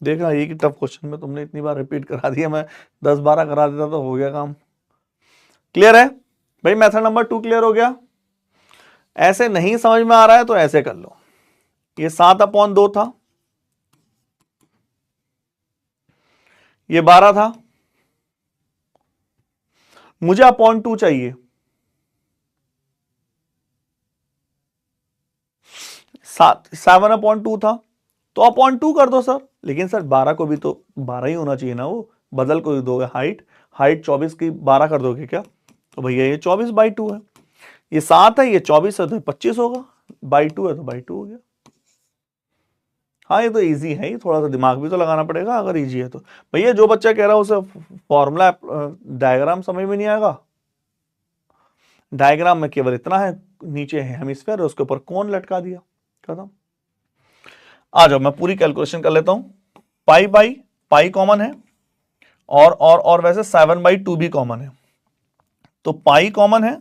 देखा ये कि टफ क्वेश्चन में तुमने इतनी बार रिपीट करा दिया, मैं 10-12 करा देता तो हो गया काम। क्लियर है भाई? मेथड नंबर 2 क्लियर हो गया? ऐसे नहीं समझ में आ रहा है तो ऐसे कर लो। ये 7/2 था, ये 12 था, मुझे 0.2 चाहिए। 7/2 था, तो 0.2 कर दो सर। लेकिन सर 12 को भी तो 12 ही होना चाहिए ना, वो बदल को दोगे। हाइट 24 की 12 कर दोगे क्या? तो भैया ये 24/2 है, ये 7 है, ये 24 है, तो 25 होगा, 2 है तो 2 हो गया। हाँ ये तो इजी है, ये थोड़ा सा दिमाग भी तो लगाना पड़ेगा अगर इजी है तो। भैया जो बच्चा कह रहा है उसे फॉर्मूला डायग्राम समझ में नहीं आएगा। डायग्राम में केवल इतना है, नीचे है हेमिस्फीयर, उसके ऊपर कोन लटका दिया, खत्म। आ जाओ मैं पूरी कैलकुलेशन कर लेता हूं। पाई कॉमन है, और वैसे 7/2 भी कॉमन है, तो पाई कॉमन है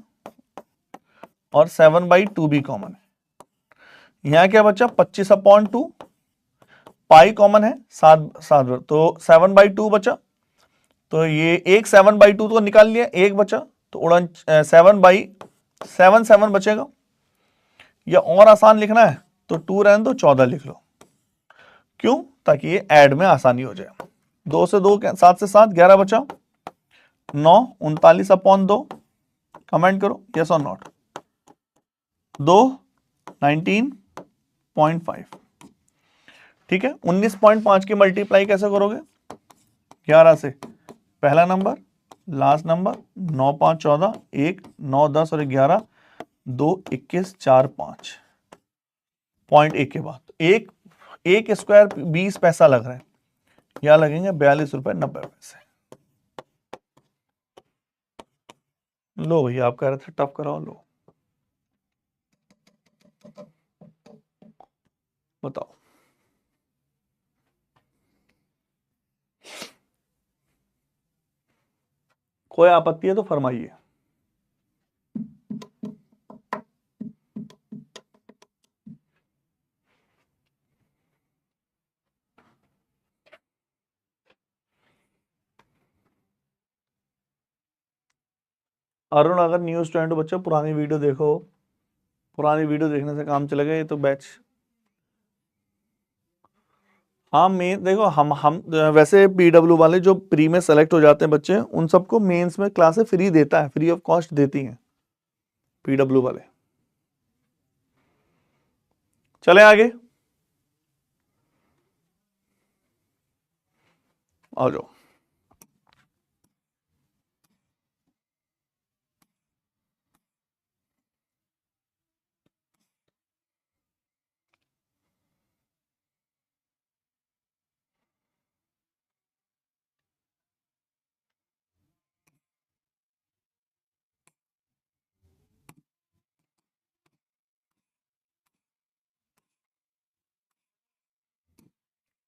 और 7/2 भी कॉमन है। यहां क्या बच्चा? 25/2, पाई कॉमन है 7 तो 7/2 बचा, तो ये एक 7/2 तो निकाल लिया, एक बचा, तो उड़न 7/7 बचेगा। या और आसान लिखना है तो 2 रहने दो, 14 लिख लो। क्यों? ताकि ये ऐड में आसानी हो जाए। 2 से 2 7 से 7 11 बचा, 9 39/2। कमेंट करो यस और नॉट। 2 19.5, ठीक है। 19.5 की मल्टीप्लाई कैसे करोगे? 11 से पहला नंबर, लास्ट नंबर, 9 5 14, 1 9 10 और 11, 2 21 4 5, 0.1 के बाद एक स्क्वायर 20 पैसा लग रहा है। यहाँ लगेंगे 42 रुपए 90 पैसे। लो भैया, आप कह रहे थे टफ कराओ, लो बताओ। कोई आपत्ति है तो फरमाइए। अरुण, अगर न्यू स्टूडेंट हो बच्चा, पुरानी वीडियो देखो, पुरानी वीडियो देखने से काम चलेगा। ये तो बैच, हाँ मेन देखो, हम वैसे पीडब्ल्यू वाले जो प्री में सेलेक्ट हो जाते हैं बच्चे, उन सबको मेंस में क्लासेस फ्री देता है, फ्री ऑफ कॉस्ट देती हैं पीडब्ल्यू वाले। चले आगे, आ जाओ।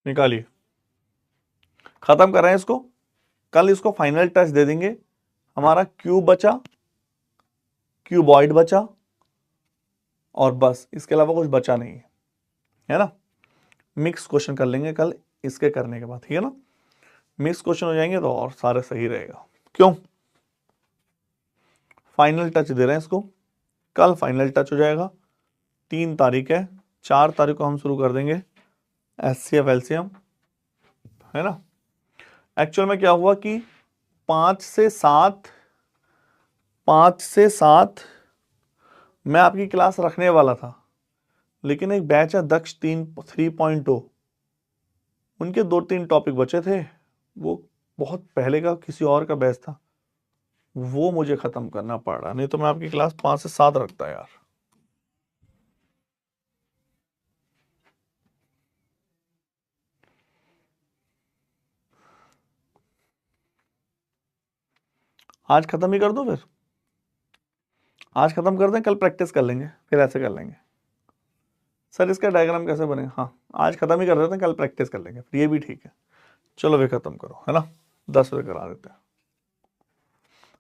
निकालिए, खत्म कर रहे हैं इसको। कल इसको फाइनल टच दे देंगे। हमारा क्यूब बचा, क्यूबॉइड बचा, और बस इसके अलावा कुछ बचा नहीं है ना। मिक्स क्वेश्चन कर लेंगे कल इसके करने के बाद, ठीक है ना। मिक्स क्वेश्चन हो जाएंगे तो और सारे सही रहेगा। क्यों? फाइनल टच दे रहे हैं इसको, कल फाइनल टच हो जाएगा। 3 तारीख है, 4 तारीख को हम शुरू कर देंगे एचसीएफ एलसीएम, है ना। एक्चुअल में क्या हुआ कि 5 से 7 मैं आपकी क्लास रखने वाला था, लेकिन एक बैच है दक्ष 3.0, उनके 2-3 टॉपिक बचे थे, वो बहुत पहले का किसी और का बैच था, वो मुझे खत्म करना पड़ रहा, नहीं तो मैं आपकी क्लास 5 से 7 रखता यार। आज खत्म ही कर दो, फिर आज खत्म कर दें, कल प्रैक्टिस कर लेंगे, फिर ऐसे कर लेंगे। सर इसका डायग्राम कैसे बनेगा? हाँ, आज खत्म ही कर देते हैं, कल प्रैक्टिस कर लेंगे, फिर ये भी ठीक है। चलो वे खत्म करो, है ना, 10 बजे करा देते हैं।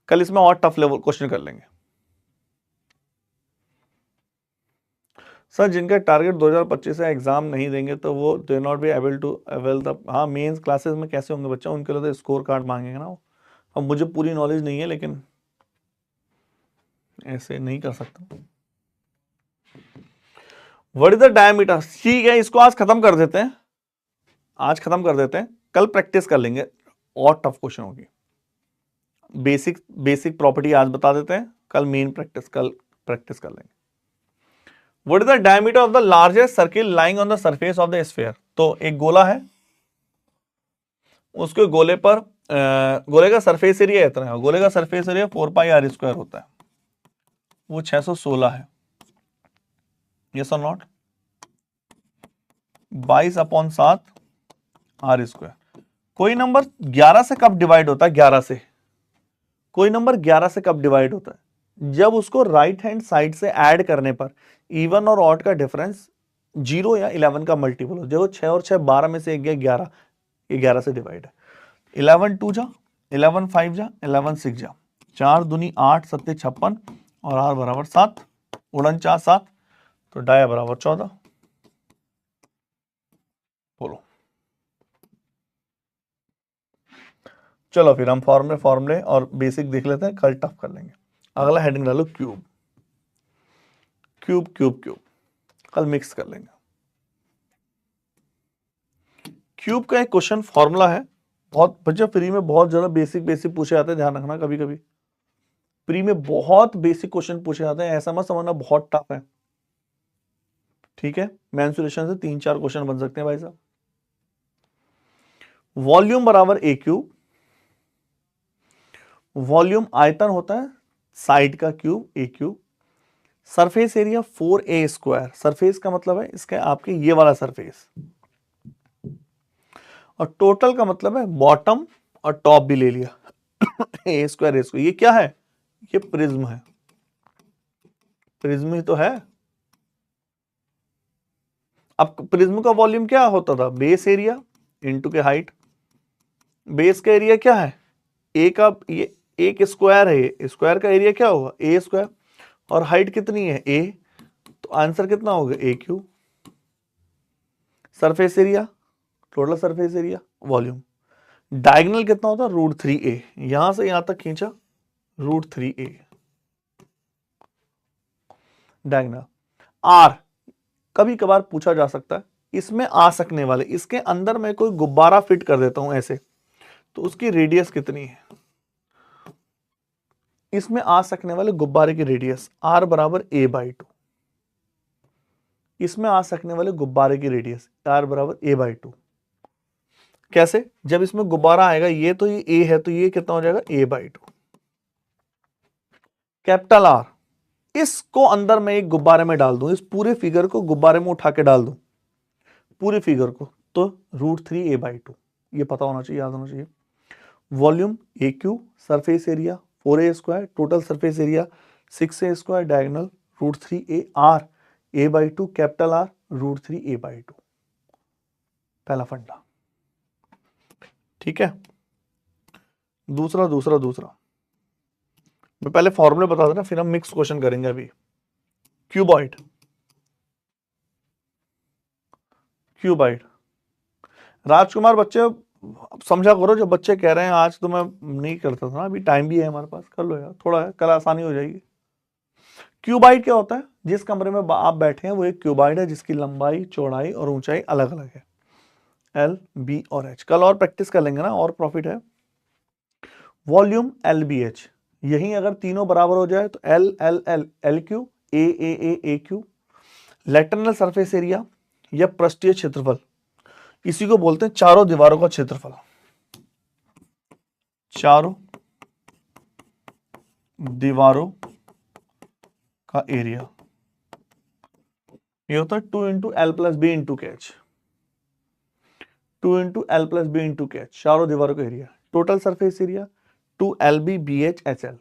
कल इसमें और टफ लेवल क्वेश्चन कर लेंगे। सर जिनका टारगेट 2025 से एग्जाम नहीं देंगे तो वो they not be able to avail the, हाँ मेंस क्लासेस में कैसे होंगे बच्चा, उनके लिए तो स्कोर कार्ड मांगेंगे ना वो। अब मुझे पूरी नॉलेज नहीं है, लेकिन ऐसे नहीं कर सकता। What is the diameter? ठीक है, इसको आज खत्म कर देते हैं, आज खत्म कर देते हैं, कल प्रैक्टिस कर लेंगे और टफ क्वेश्चन होगी। बेसिक प्रॉपर्टी आज बता देते हैं, कल मेन प्रैक्टिस कल प्रैक्टिस कर लेंगे। What is the diameter of the largest circle lying on the surface of the sphere? तो एक गोला है, उसके गोले पर गोले का सरफेस एरिया इतना है, गोले का सरफेस एरिया 4πr² होता है, वो 616 है। यस और नॉट? 22/7 r²। कोई नंबर 11 से कब डिवाइड होता है? 11 से, कोई नंबर 11 से कब डिवाइड होता है? जब उसको राइट हैंड साइड से ऐड करने पर इवन और ऑड का डिफरेंस 0 या 11 का मल्टीपल हो। देखो 6 और 6 12 में से एक गया 11, ये 11 से डिवाइड है। 11 2 जा, 11 5 जा, 11 6 जा, 4 दूनी 8 7 56 और r बराबर 7, उड़न 4 7, तो डाया बराबर 14। बोलो। चलो फिर हम फॉर्मूले और बेसिक देख लेते हैं, कल टफ कर लेंगे। अगला हेडिंग डालो क्यूब, क्यूब क्यूब क्यूब, कल मिक्स कर लेंगे। क्यूब का एक क्वेश्चन फॉर्मूला है, बहुत बच्चा फ्री में बहुत ज्यादा बेसिक पूछे जाते हैं, ध्यान रखना। कभी कभी प्री में बहुत बेसिक क्वेश्चन पूछे जाते हैं, ऐसा मत समझना बहुत टफ है, ठीक है। मेंसुरेशन से 3-4 क्वेश्चन बन सकते हैं भाई साहब। वॉल्यूम बराबर ए क्यूब, वॉल्यूम आयतन होता है साइड का cube a cube, surface area 4a², surface का मतलब है इसका आपके ये वाला सरफेस, और टोटल का मतलब है बॉटम और टॉप भी ले लिया। ए स्क्वायर ए स्क्वायर, ये क्या है? ये प्रिज्म है, प्रिज्म ही तो है। अब प्रिज्म का वॉल्यूम क्या होता था? बेस एरिया इनटू के हाइट। बेस का एरिया क्या है? ए का, ये एक स्क्वायर है, ये स्क्वायर का एरिया क्या होगा? ए स्क्वायर। और हाइट कितनी है? ए। तो आंसर कितना होगा? A cube. Surface area, total surface area, volume. Diagonal कितना होता है? √3a। यहां से यहां तक खींचा, √3a डायगोनल। आर कभी कभार पूछा जा सकता है, इसमें आ सकने वाले, इसके अंदर मैं कोई गुब्बारा फिट कर देता हूं ऐसे, तो उसकी रेडियस कितनी है? इसमें आ सकने वाले गुब्बारे की रेडियस r बराबर a/2। इसमें आ सकने वाले गुब्बारे की रेडियस r बराबर a/2। कैसे? जब इसमें गुब्बारा आएगा, ये तो ये a है, तो ये कितना हो जाएगा? a/2। कैपिटल R, इसको अंदर मैं एक गुब्बारे में डाल दूं, इस पूरे फिगर को गुब्बारे में उठा के डाल दूं, पूरे फिगर को, तो √3a/2। ये पता होना चाहिए, याद होना चाहिए। Volume a cube, surface area 4a square, total surface area 6a square, diagonal √3a, r a/2, capital R √3a/2। पहला फंडा, ठीक है। दूसरा दूसरा दूसरा मैं पहले फॉर्मूले बता देना, फिर हम मिक्स क्वेश्चन करेंगे। अभी क्यूबॉइड, क्यूबॉइड। राजकुमार बच्चे समझा करो, जब बच्चे कह रहे हैं आज तो मैं नहीं करता था ना, अभी टाइम भी है हमारे पास, कर लो यार, थोड़ा है, कल आसानी हो जाएगी। क्यूबॉइड क्या होता है? जिस कमरे में आप बैठे हैं वो एक क्यूबॉइड है, जिसकी लंबाई, चौड़ाई और ऊंचाई अलग अलग है, एल, बी और एच। कल और प्रैक्टिस कर लेंगे ना, और प्रॉफिट है। वॉल्यूम एल बी एच, यही अगर तीनों बराबर हो जाए तो l l l l cube, a cube. Lateral surface area या पृष्ठीय क्षेत्रफल, इसी को बोलते हैं चारों दीवारों का क्षेत्रफल। चारों दीवारों का एरिया, ये होता है 2 × L + B × H। 2 × L + B × H, चारों दीवारों का area. Total surface area 2LB/BH/HL।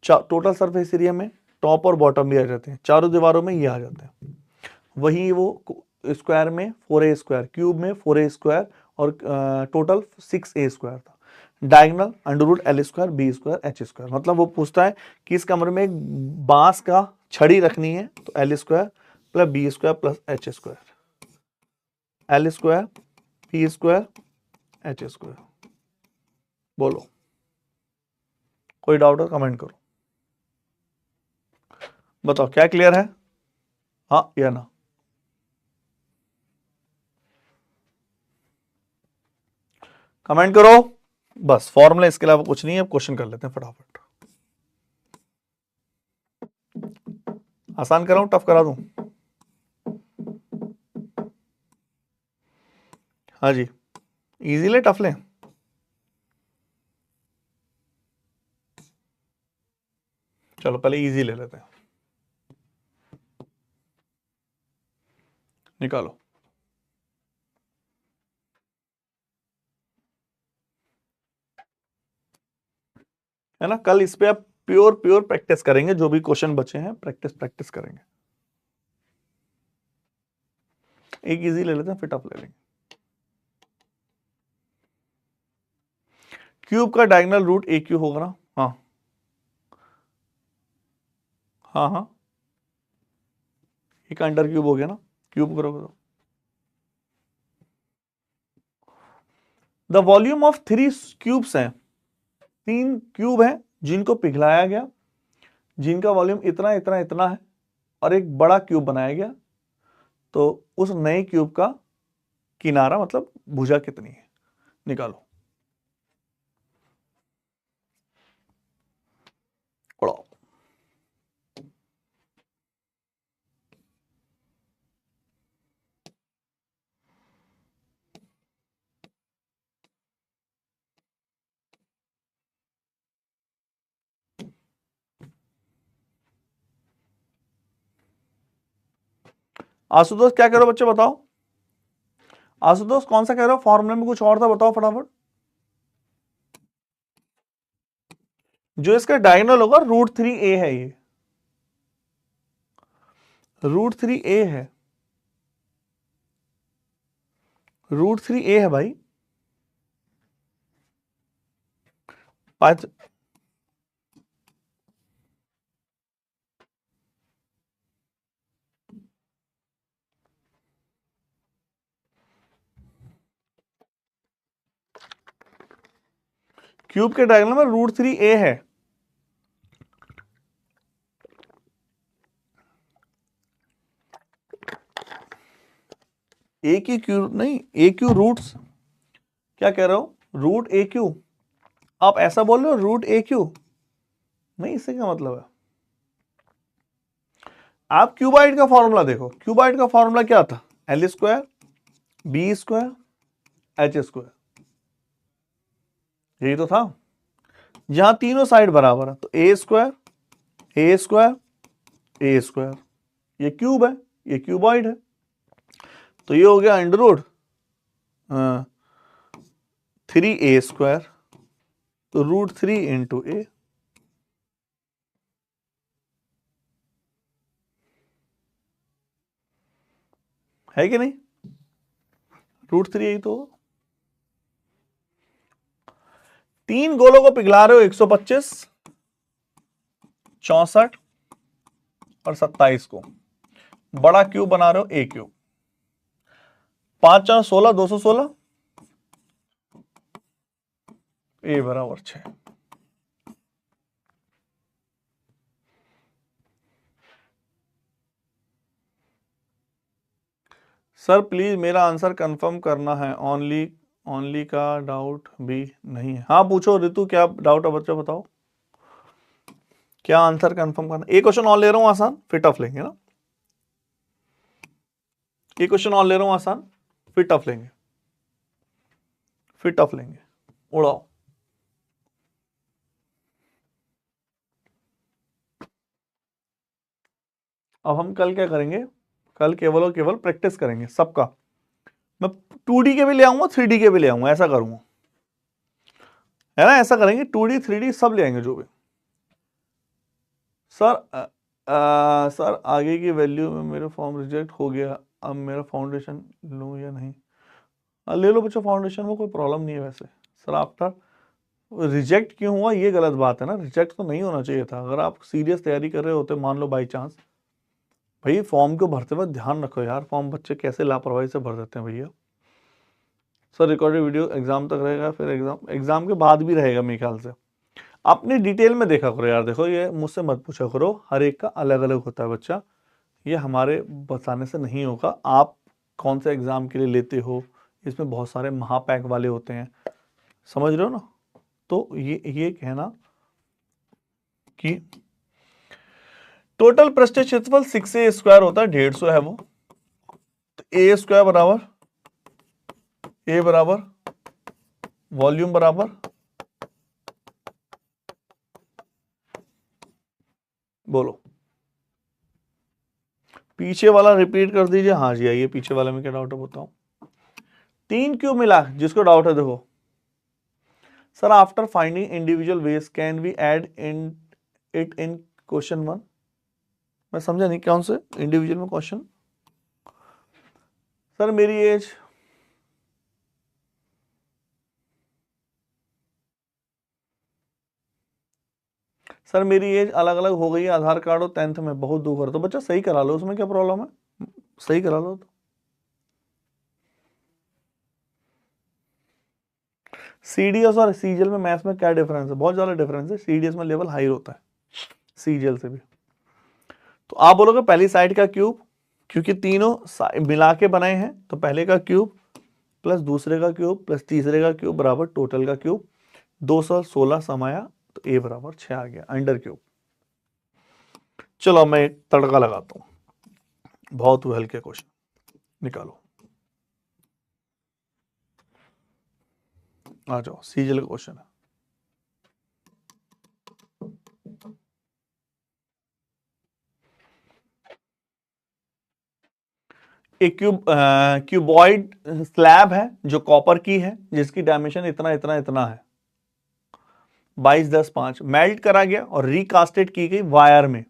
Total surface area में टॉप और बॉटम भी आ जाते हैं, चारों दीवारों में ये आ जाते हैं। वही वो स्क्वायर में 4a स्क्वायर, क्यूब में 4a स्क्वायर, और टोटल 6a स्क्वायर था। Diagonal √L²B²H²। मतलब वो पूछता है कि इस कमरे में एक बांस का छड़ी रखनी है, तो L² + B² + H²। L² B² H²। बोलो, कोई डाउट है कमेंट करो, बताओ क्या क्लियर है, हाँ या ना? कमेंट करो। बस फॉर्मूला, इसके अलावा कुछ नहीं है। अब क्वेश्चन कर लेते हैं फटाफट। आसान कराऊं, टफ करा दूं? हाँ जी, इजी ले टफ ले? चलो पहले इजी ले लेते हैं, निकालो। है ना, कल इस पे आप प्योर प्योर प्रैक्टिस करेंगे, जो भी क्वेश्चन बचे हैं प्रैक्टिस प्रैक्टिस करेंगे। एक इजी ले लेते हैं, फिर टफ ले लेंगे। क्यूब का डायगोनल रूट ए क्यू होगा ना? हाँ हाँ हाँ, एक अंडर क्यूब हो गया ना, क्यूब करोगे तो। द वॉल्यूम ऑफ 3 क्यूब्स हैं, 3 क्यूब हैं जिनको पिघलाया गया, जिनका वॉल्यूम इतना इतना इतना है, और एक बड़ा क्यूब बनाया गया, तो उस नए क्यूब का किनारा मतलब भुजा कितनी है, निकालो। पढ़ो। आशुतोष क्या करो बच्चे बताओ? आशुतोष कौन सा कह रहे हो, फॉर्मूले में कुछ और था, बताओ फटाफट। जो इसका डायगोनल होगा √3a है, ये √3a है, √3a है भाई। पांच क्यूब के डायगोनल में √3a है। ए की क्यू नहीं, ए क्यू रूट्स, क्या कह रहे हो, √a⁴। आप ऐसा बोल रहे हो √a⁴, नहीं, इससे क्या मतलब है। आप क्यूबाइड का फॉर्मूला देखो, क्यूबाइड का फॉर्मूला क्या था, L², B², H², यही तो था। जहां तीनों साइड बराबर है तो A², A², A², ये क्यूब है, ये क्यूबॉइड है, तो ये हो गया √3a², तो √3 × a, है कि नहीं, √3 यही तो। 3 गोलों को पिघला रहे हो, 125, 64 और 27 को, बड़ा क्यूब बना रहे हो A³ 5 4 16, 216, a बराबर 6। सर प्लीज मेरा आंसर कंफर्म करना है, ओनली का डाउट भी नहीं है। हाँ पूछो ऋतु, क्या डाउट है बच्चा, बताओ क्या आंसर कंफर्म करना। एक क्वेश्चन और ले रहा हूं आसान, फिर टफ लेंगे ना, एक क्वेश्चन और ले रहा हूं आसान, फिर टफ लेंगे, फिर टफ लेंगे, उड़ाओ। अब हम कल क्या करेंगे, कल केवल और केवल प्रैक्टिस करेंगे सबका। मैं 2D के भी ले आऊंगा, 3D के भी ले आऊंगा, ऐसा करूंगा, है ना, ऐसा करेंगे, 2D 3D सब ले आएंगे जो भी। सर सर आगे की वैल्यू में मेरा फॉर्म रिजेक्ट हो गया, अब मेरा फाउंडेशन लूं या नहीं। ले लो बच्चों फाउंडेशन में, कोई प्रॉब्लम नहीं है वैसे। सर आफ्टर रिजेक्ट क्यों हुआ, ये गलत बात है ना, रिजेक्ट तो नहीं होना चाहिए था। अगर आप सीरियस तैयारी कर रहे होते, मान लो बाई चांस, भाई फॉर्म को भरते वक्त ध्यान रखो यार, फॉर्म बच्चे कैसे लापरवाही से भर देते हैं भैया। सर रिकॉर्डेड वीडियो एग्जाम तक रहेगा, फिर एग्जाम के बाद भी रहेगा मेरे ख्याल से। अपनी डिटेल में देखा करो यार, देखो ये मुझसे मत पूछा करो, हर एक का अलग अलग होता है बच्चा, ये हमारे बताने से नहीं होगा। आप कौन से एग्जाम के लिए लेते हो, इसमें बहुत सारे महापैक वाले होते हैं, समझ रहे हो ना। तो ये कहना कि टोटल पृष्ठीय क्षेत्रफल 6a² होता है, 150 है वो, तो a² बराबर, a बराबर वॉल्यूम बराबर, बोलो पीछे वाला रिपीट कर दीजिए। हाँ जी आइए, पीछे वाले में क्या डाउट है बताओ। 3 क्यों मिला, जिसको डाउट है देखो। Sir after finding individual ways can we add in it in question 1। मैं समझा नहीं, कौन से इंडिविजुअल में क्वेश्चन। सर मेरी एज, सर मेरी एज अलग अलग हो गई है, आधार कार्ड और 10th में बहुत दुख हो रहा, तो बच्चा सही करा लो, उसमें क्या प्रॉब्लम है, सही करा लो। सीडीएस और सीजीएल में मैथ्स में क्या डिफरेंस है, बहुत ज्यादा डिफरेंस है, सीडीएस में लेवल हाई होता है सीजीएल से भी। तो आप बोलोगे पहली साइड का क्यूब, क्योंकि तीनों मिला के बनाए हैं, तो पहले का क्यूब प्लस दूसरे का क्यूब प्लस तीसरे का क्यूब बराबर टोटल का क्यूब, 216 समाया, तो ए बराबर 6 आ गया, अंडर क्यूब। चलो मैं एक तड़का लगाता हूं, बहुत हल्के क्वेश्चन निकालो, आ जाओ, सीजीएल का क्वेश्चन है। एक क्यूबॉइड स्लैब है जो कॉपर की है, जिसकी डायमेंशन इतना इतना इतना है, 22-10-5, मेल्ट करा गया और रिकास्टेड की गई वायर में।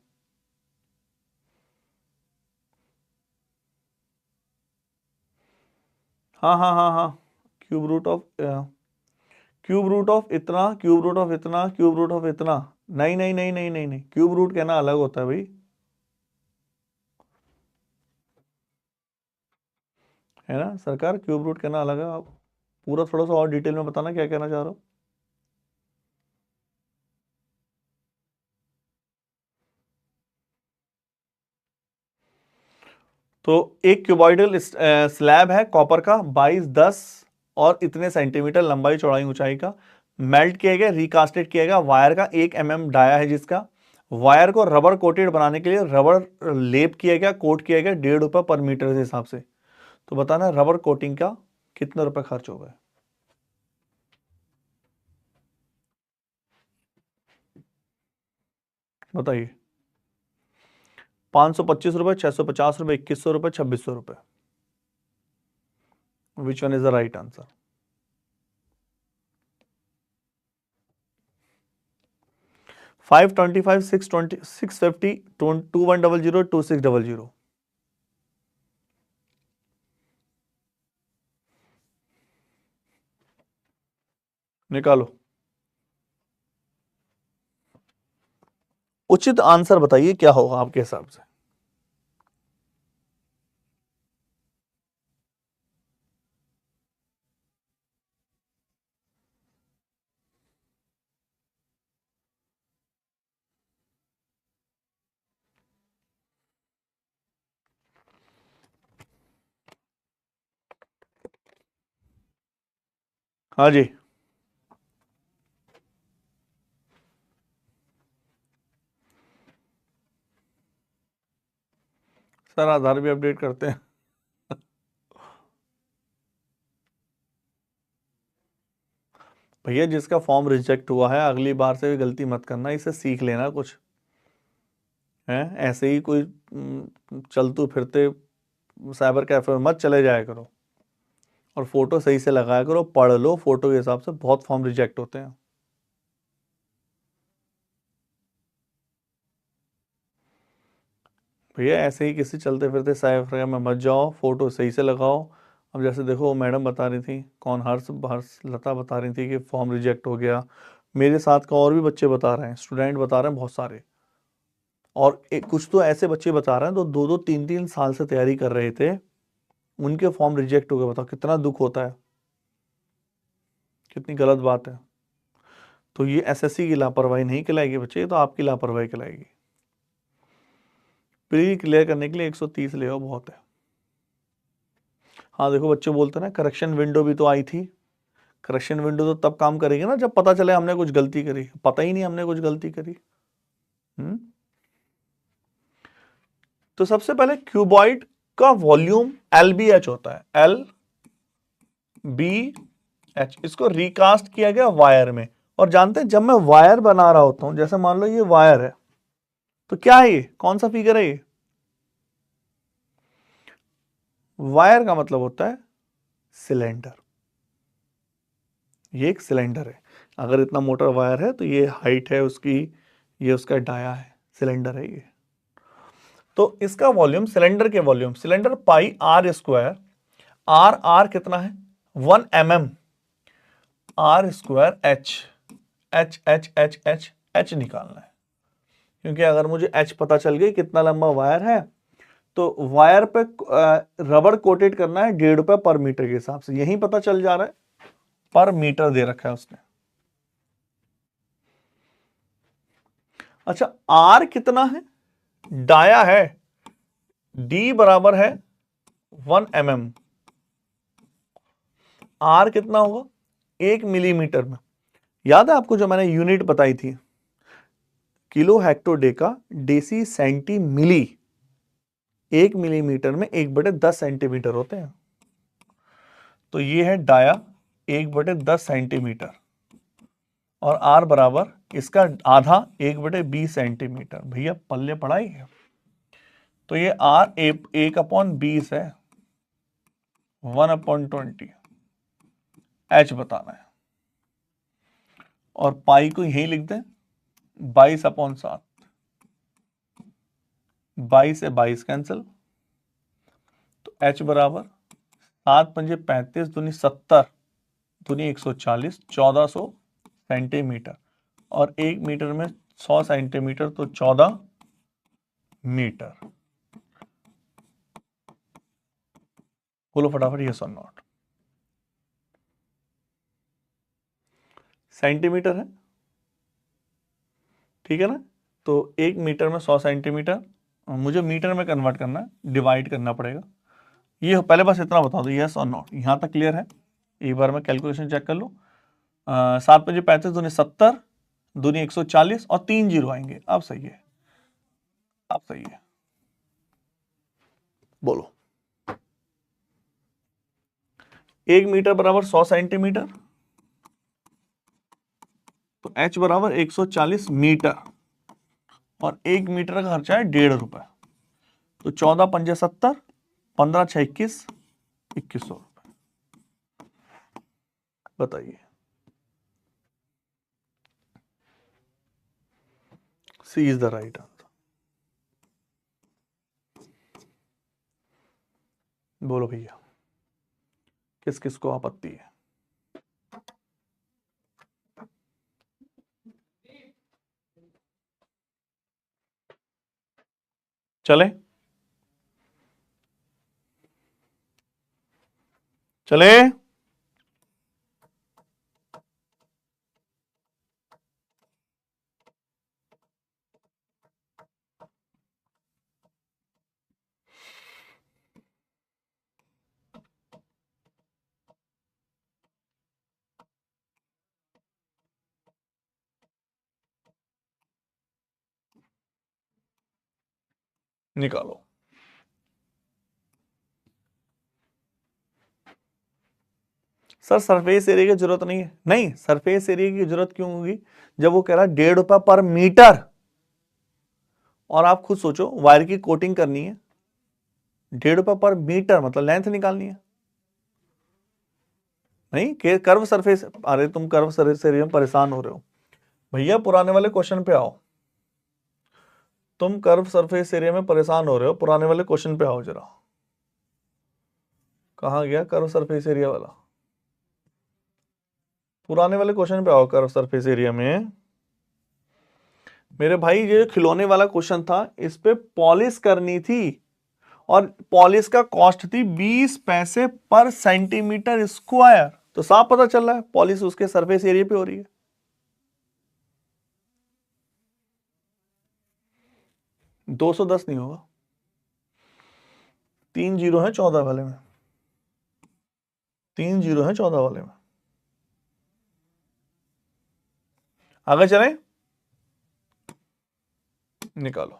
हाँ हाँ हाँ हाँ, क्यूब रूट ऑफ इतना, क्यूब रूट ऑफ इतना, क्यूब रूट ऑफ इतना, नहीं नहीं नहीं नहीं नहीं नहीं, क्यूब रूट कहना अलग होता है भाई, है ना सरकार, क्यूब रूट कहना अलग है। आप पूरा थोड़ा सा और डिटेल में बताना क्या कहना चाह रहे हो। तो एक क्यूबॉइडल स्लैब है कॉपर का, 22-10 और इतने सेंटीमीटर लंबाई चौड़ाई ऊंचाई का, मेल्ट किया गया, रिकास्टेड किया गया, वायर का 1 mm डाया है, जिसका वायर को रबर कोटेड बनाने के लिए रबर लेप किया गया, कोट किया गया, 1.5 रुपये पर मीटर के हिसाब से। तो बताना रबर कोटिंग का कितने रुपए खर्च हो गए, बताइए। 525 रुपए, 650 रुपए, 2100 रुपए, 2600 रुपए। Which one is the right answer. 525, 620, 650, 2100, 2600। निकालो उचित आंसर, बताइए क्या होगा आपके हिसाब से। हाँ जी, सर आधार भी अपडेट करते हैं। भैया जिसका फॉर्म रिजेक्ट हुआ है अगली बार से भी गलती मत करना, इसे सीख लेना कुछ है, ऐसे ही कोई चलते फिरते साइबर कैफे में मत चले जाया करो, और फोटो सही से लगाया करो, पढ़ लो फोटो के हिसाब से, बहुत फॉर्म रिजेक्ट होते हैं। भैया ऐसे ही किसी चलते फिरते साइबर कैफे में मत जाओ, फोटो सही से लगाओ। अब जैसे देखो मैडम बता रही थी, कौन, हर्ष हर्ष लता बता रही थी कि फॉर्म रिजेक्ट हो गया, मेरे साथ का और भी बच्चे बता रहे हैं, स्टूडेंट बता रहे हैं बहुत सारे, और कुछ तो ऐसे बच्चे बता रहे हैं तो 2-2, 3-3 साल से तैयारी कर रहे थे, उनके फॉर्म रिजेक्ट हो गए। बताओ कितना दुख होता है, कितनी गलत बात है। तो ये एसएससी की लापरवाही नहीं कहलाएगी बच्चे, ये तो आपकी लापरवाही कहलाएगी। प्री क्लियर करने के लिए 130 ले आओ, बहुत है। हाँ देखो बच्चे बोलते हैं ना करेक्शन विंडो भी तो आई थी, करेक्शन विंडो तो तब काम करेगी ना जब पता चले हमने कुछ गलती करी, पता ही नहीं हमने कुछ गलती करी। तो सबसे पहले क्यूबॉइड का वॉल्यूम LBH होता है, LBH, इसको रिकास्ट किया गया वायर में। और जानते हैं जब मैं वायर बना रहा होता हूं, जैसे मान लो ये वायर है, तो क्या है ये, कौन सा फिगर है ये, वायर का मतलब होता है सिलेंडर, ये एक सिलेंडर है। अगर इतना मोटा वायर है तो ये हाइट है उसकी, ये उसका डाया है, सिलेंडर है ये। तो इसका वॉल्यूम, सिलेंडर के volume, cylinder pi r square, r कितना है 1 mm, आर स्क्वायर एच निकालना है, क्योंकि अगर मुझे एच पता चल गई कितना लंबा वायर है, तो वायर पे रबर कोटेड करना है 1.5 रुपए पर मीटर के हिसाब से, यही पता चल जा रहा है, पर मीटर दे रखा है उसने। अच्छा आर कितना है, डाया है, डी बराबर है 1 mm, आर कितना होगा 1 मिलीमीटर में। याद है आपको जो मैंने यूनिट बताई थी, kilo hecto deca deci centi milli, 1 millimetre में 1/10 सेंटीमीटर होते हैं। तो ये है डाया 1/10 सेंटीमीटर, और आर बराबर इसका आधा 1/20 सेंटीमीटर। भैया पल्ले पढ़ाई है। तो ये आर 1/20 है, 1/20 h बताना है, और पाई को यही लिख दें 22/7। 22 से 22 कैंसिल, तो h बराबर 7×5 = 35 दूनी 70 दूनी 140 1400 सेंटीमीटर, और 1 मीटर में 100 सेंटीमीटर तो 14 मीटर। बोलो फटाफट यस और नॉट। सेंटीमीटर है, ठीक है ना, तो 1 मीटर में 100 सेंटीमीटर, मुझे मीटर में कन्वर्ट करना है, डिवाइड करना पड़ेगा। ये पहले बस इतना बता दो यस और नॉट, यहां तक क्लियर है? एक बार मैं कैलकुलेशन चेक कर लूं। 7×5 = 35 दूनी 70 दूनी 140 और 3 जीरो आएंगे। अब सही है, अब सही है, बोलो। 1 मीटर बराबर 100 सेंटीमीटर, तो h बराबर 140 मीटर, और 1 मीटर का खर्चा है 1.5 रुपए, तो 14×5 = 70, 15×6 = 21, 2100 रुपए। बताइए, सी इज द राइट आंसर। बोलो भैया, किस किस को आपत्ति है? चले चले, निकालो। सर सरफेस एरिया की जरूरत नहीं है। नहीं, सरफेस एरिया की जरूरत क्यों होगी जब वो कह रहा है 1.5 रुपए पर मीटर, और आप खुद सोचो वायर की कोटिंग करनी है, 1.5 रुपए पर मीटर मतलब लेंथ निकालनी है। नहीं कि कर्व सरफेस, अरे तुम कर्व सरफेस एरिया में परेशान हो रहे हो भैया, पुराने वाले क्वेश्चन पे आओ। तुम कर्व सरफेस एरिया में परेशान हो रहे हो, पुराने वाले क्वेश्चन पे आओ जरा। कहां गया कर्व सरफेस एरिया वाला? पुराने वाले क्वेश्चन पे आओ। कर्व सरफेस एरिया में मेरे भाई ये खिलौने वाला क्वेश्चन था, इस पे पॉलिश करनी थी, और पॉलिश का कॉस्ट थी 20 पैसे पर सेंटीमीटर स्क्वायर। तो साफ पता चल रहा है पॉलिश उसके सरफेस एरिया पे हो रही है। 210 नहीं होगा, 3 जीरो है 14 वाले में, 3 जीरो है 14 वाले में। आगे चलें, निकालो।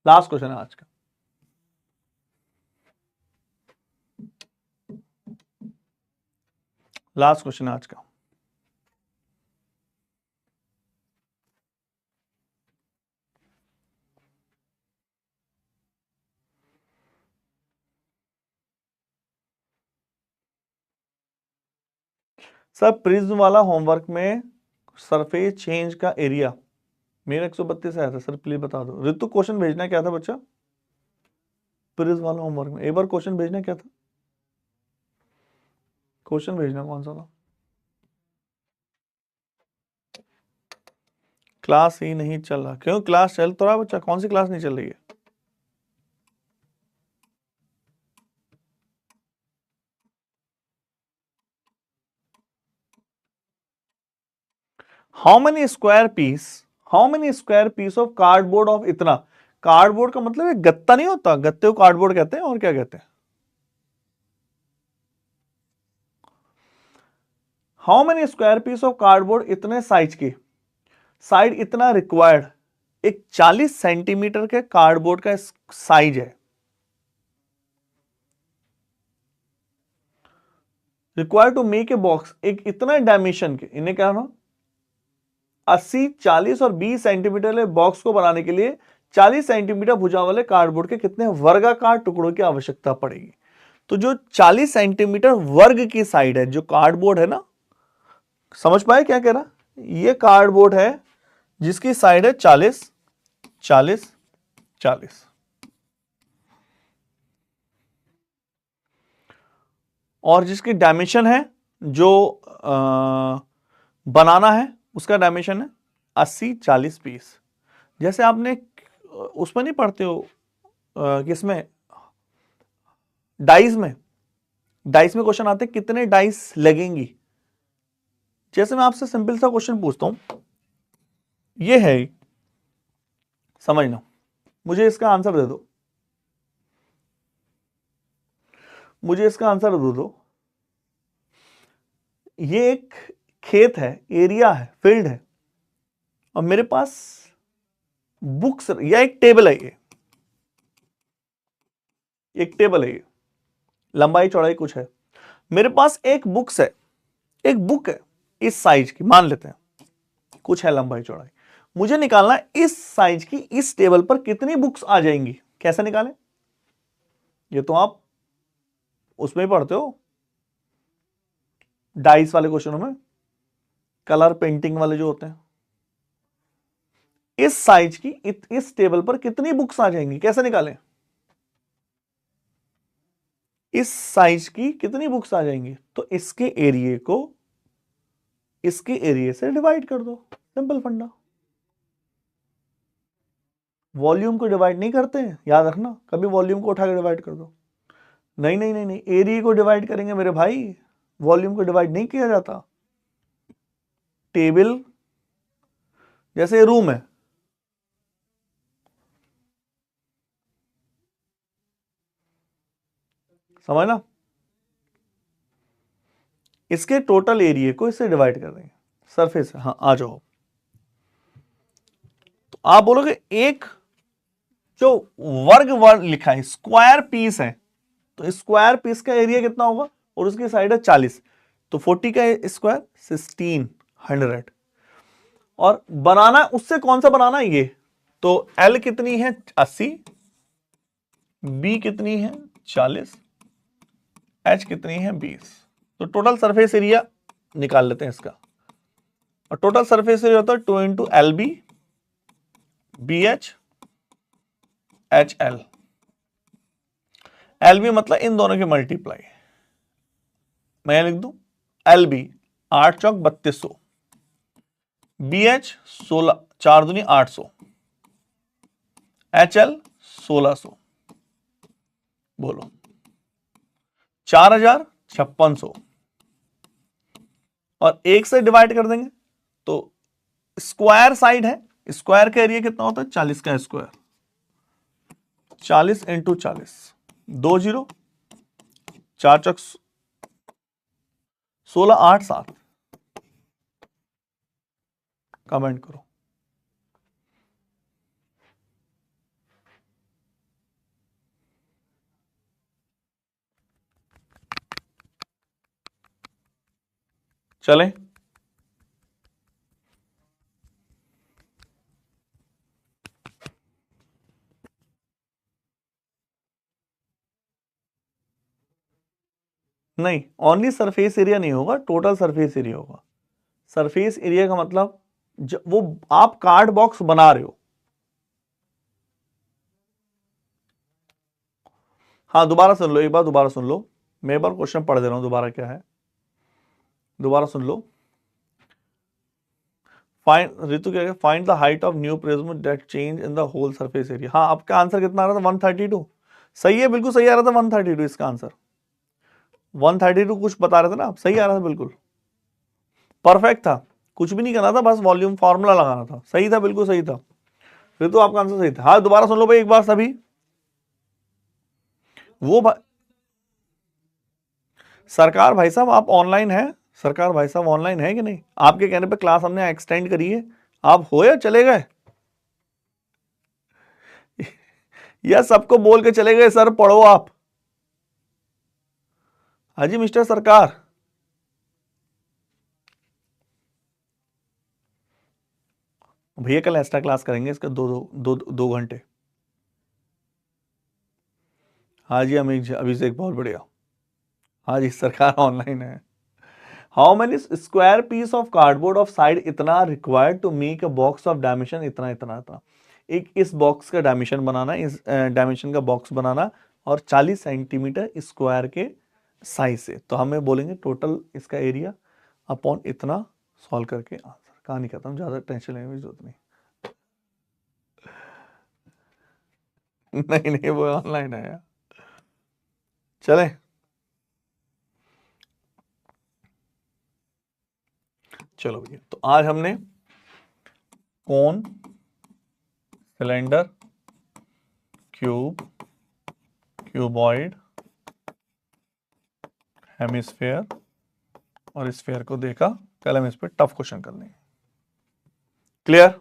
लास्ट क्वेश्चन है आज का। लास्ट क्वेश्चन है आज का। सर प्रिज्म वाला होमवर्क में सरफेस चेंज का एरिया मेरा 132 आया था सर, प्लीज बता दो। ऋतु क्वेश्चन भेजना क्या था बच्चा? प्रिज्म वाला होमवर्क में एक बार क्वेश्चन भेजना क्या था? क्वेश्चन भेजना कौन सा था? क्लास ही नहीं चल रहा। क्यों क्लास चल तो रहा बच्चा, कौन सी क्लास नहीं चल रही है? How many square piece of cardboard of इतना। कार्डबोर्ड का मतलब एक गत्ता नहीं होता, गत्ते को कार्डबोर्ड कहते हैं, और क्या कहते हैं? How many square piece of cardboard इतने साइज की, साइड इतना रिक्वायर्ड, एक 40 सेंटीमीटर के कार्डबोर्ड का साइज है, required to make a box, एक इतना डायमेंशन के, इन्हें क्या ना 80, 40 और 20 सेंटीमीटर के बॉक्स को बनाने के लिए 40 सेंटीमीटर भुजा वाले कार्डबोर्ड के कितने वर्गाकार टुकड़ों की आवश्यकता पड़ेगी। तो जो 40 सेंटीमीटर वर्ग की साइड है, जो कार्डबोर्ड है ना, समझ पाए क्या कह रहा, ये कार्डबोर्ड है जिसकी साइड है 40, 40, 40, और जिसकी डायमेंशन है जो बनाना है उसका डायमेंशन है 80, 40, 20। जैसे आपने उसमें नहीं पढ़ते हो किसमें, डाइस में, डाइस में क्वेश्चन आते हैं कितने डाइस लगेंगी। जैसे मैं आपसे सिंपल सा क्वेश्चन पूछता हूं, ये है, समझना, मुझे इसका आंसर दे दो, मुझे इसका आंसर दे दो। ये एक खेत है, एरिया है, फील्ड है, और मेरे पास बुक्स या एक टेबल है, ये एक टेबल है, ये लंबाई चौड़ाई कुछ है, मेरे पास एक बुक्स है, एक बुक है इस साइज की, मान लेते हैं कुछ है लंबाई चौड़ाई, मुझे निकालना है इस साइज की इस टेबल पर कितनी बुक्स आ जाएंगी। कैसे निकालें, ये तो आप उसमें पढ़ते हो डाइस वाले क्वेश्चनों में, कलर पेंटिंग वाले जो होते हैं। इस साइज की इस टेबल पर कितनी बुक्स आ जाएंगी, कैसे निकालें, इस साइज की कितनी बुक्स आ जाएंगी, तो इसके एरिया को इसके एरिया से डिवाइड कर दो, सिंपल फंडा। वॉल्यूम को डिवाइड नहीं करते हैं, याद रखना, कभी वॉल्यूम को उठा के डिवाइड कर दो, नहीं नहीं नहीं नहीं, एरिया को डिवाइड करेंगे मेरे भाई, वॉल्यूम को डिवाइड नहीं किया जाता। टेबल जैसे रूम है, समझना, इसके टोटल एरिया को इससे डिवाइड कर देंगे, सरफेस है, हाँ आ जाओ। तो आप बोलोगे एक जो वर्ग लिखा है स्क्वायर पीस है, तो स्क्वायर पीस का एरिया कितना होगा, और उसकी साइड है 40, तो 40 का स्क्वायर 1600। और बनाना उससे कौन सा बनाना है ये, तो L कितनी है 80, B कितनी है 40, H कितनी है 20। तो टोटल सरफेस एरिया निकाल लेते हैं इसका, और टोटल सरफेस एरिया होता है 2 into LB BH HL। LB मतलब इन दोनों की मल्टीप्लाई, मैं लिख दूं LB 8 चौक 3200, BH 16 4 दूनी 800, HL 1600, बोलो 4600, और एक से डिवाइड कर देंगे तो स्क्वायर साइड है, स्क्वायर का एरिया कितना होता है 40 का स्क्वायर, 40 इंटू 40, 2 0 4 चौक 16 8 7, कमेंट करो। चलें, नहीं ओनली सरफेस एरिया नहीं होगा, टोटल सरफेस एरिया होगा। सरफेस एरिया का मतलब वो आप कार्ड बॉक्स बना रहे हो, हाँ दोबारा सुन लो, एक बार दोबारा सुन लो, मैं एक बार क्वेश्चन पढ़ दे रहा हूं, दोबारा क्या है, दोबारा सुन लो। फाइंड, ऋतु क्या है, find the height of new prism that change in the whole surface area. हाँ आपका आंसर कितना आ रहा था 132, सही है, बिल्कुल सही आ रहा था 132 इसका आंसर, 132 कुछ बता रहे थे ना आप, सही आ रहा था, बिल्कुल परफेक्ट था, कुछ भी नहीं करना था, बस वॉल्यूम फॉर्मूला लगाना था, सही था, बिल्कुल सही था, फिर तो आपका आंसर सही था। हाँ दोबारा सुन लो भाई एक बार सभी, वो सरकार भाई साहब आप ऑनलाइन है, सरकार भाई साहब ऑनलाइन है कि नहीं, आपके कहने पे क्लास हमने एक्सटेंड करी है, आप हो या चले गए या सबको बोल के चले गए सर पढ़ो आप, हाजी मिस्टर सरकार, भैया कल एक्स्ट्रा क्लास करेंगे इसका 2 घंटे। हाँ जी अभिषेक बहुत बढ़िया। हाँ जी सरकार ऑनलाइन है। How many square piece of cardboard of side इतना required to make a box of dimension इतना इतना इतना। एक इस बॉक्स का डायमेंशन बनाना, इस डायमेंशन का बॉक्स बनाना और 40 सेंटीमीटर स्क्वायर के साइज से, तो हमें बोलेंगे टोटल इसका एरिया अपॉन इतना, सॉल्व करके आंसर। कहानी खत्म, ज्यादा टेंशन लेने की जरूरत नहीं। नहीं नहीं वो ऑनलाइन है यार। चले चलो भैया, तो आज हमने कोन, सिलेंडर, क्यूब, क्यूबॉइड, हेमिस्फेयर और स्फेयर को देखा। कल हम इस पे टफ क्वेश्चन कर लेंगे। क्लियर?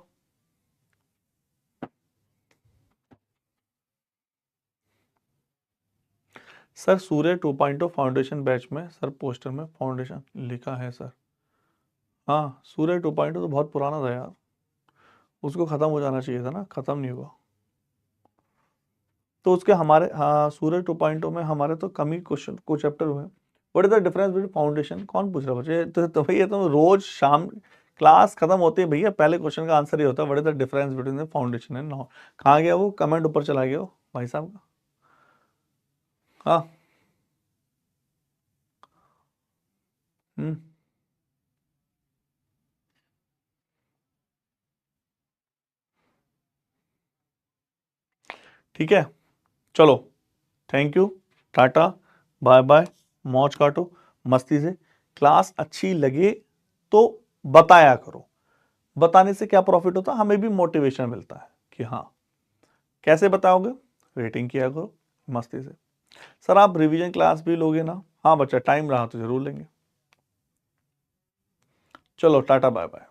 सर सूर्य 2.0 फाउंडेशन बैच में सर पोस्टर में फाउंडेशन लिखा है सर। हाँ सूर्य 2.0 तो बहुत पुराना था यार, उसको खत्म हो जाना चाहिए था ना, खत्म नहीं हुआ। तो उसके हमारे, हाँ सूर्य 2.0 में हमारे तो कम ही क्वेश्चन कुछ चैप्टर हुए। What is the difference between foundation? कौन पूछ रहा है बच्चे? तो भैया तुम रोज शाम क्लास खत्म होती है भैया, पहले क्वेश्चन का आंसर ही होता है what is the difference between the foundation and non. कहाँ गया वो कमेंट? ऊपर चला गया वो भाई साहब का। हाँ हम्म ठीक है चलो, thank you, ta-ta, bye bye, मौज काटो मस्ती से। क्लास अच्छी लगे तो बताया करो, बताने से क्या प्रॉफिट होता है, हमें भी मोटिवेशन मिलता है कि हाँ। कैसे बताओगे? रेटिंग किया करो मस्ती से। सर आप रिवीजन क्लास भी लोगे ना? हाँ बच्चा टाइम रहा तो जरूर लेंगे। चलो टाटा बाय बाय।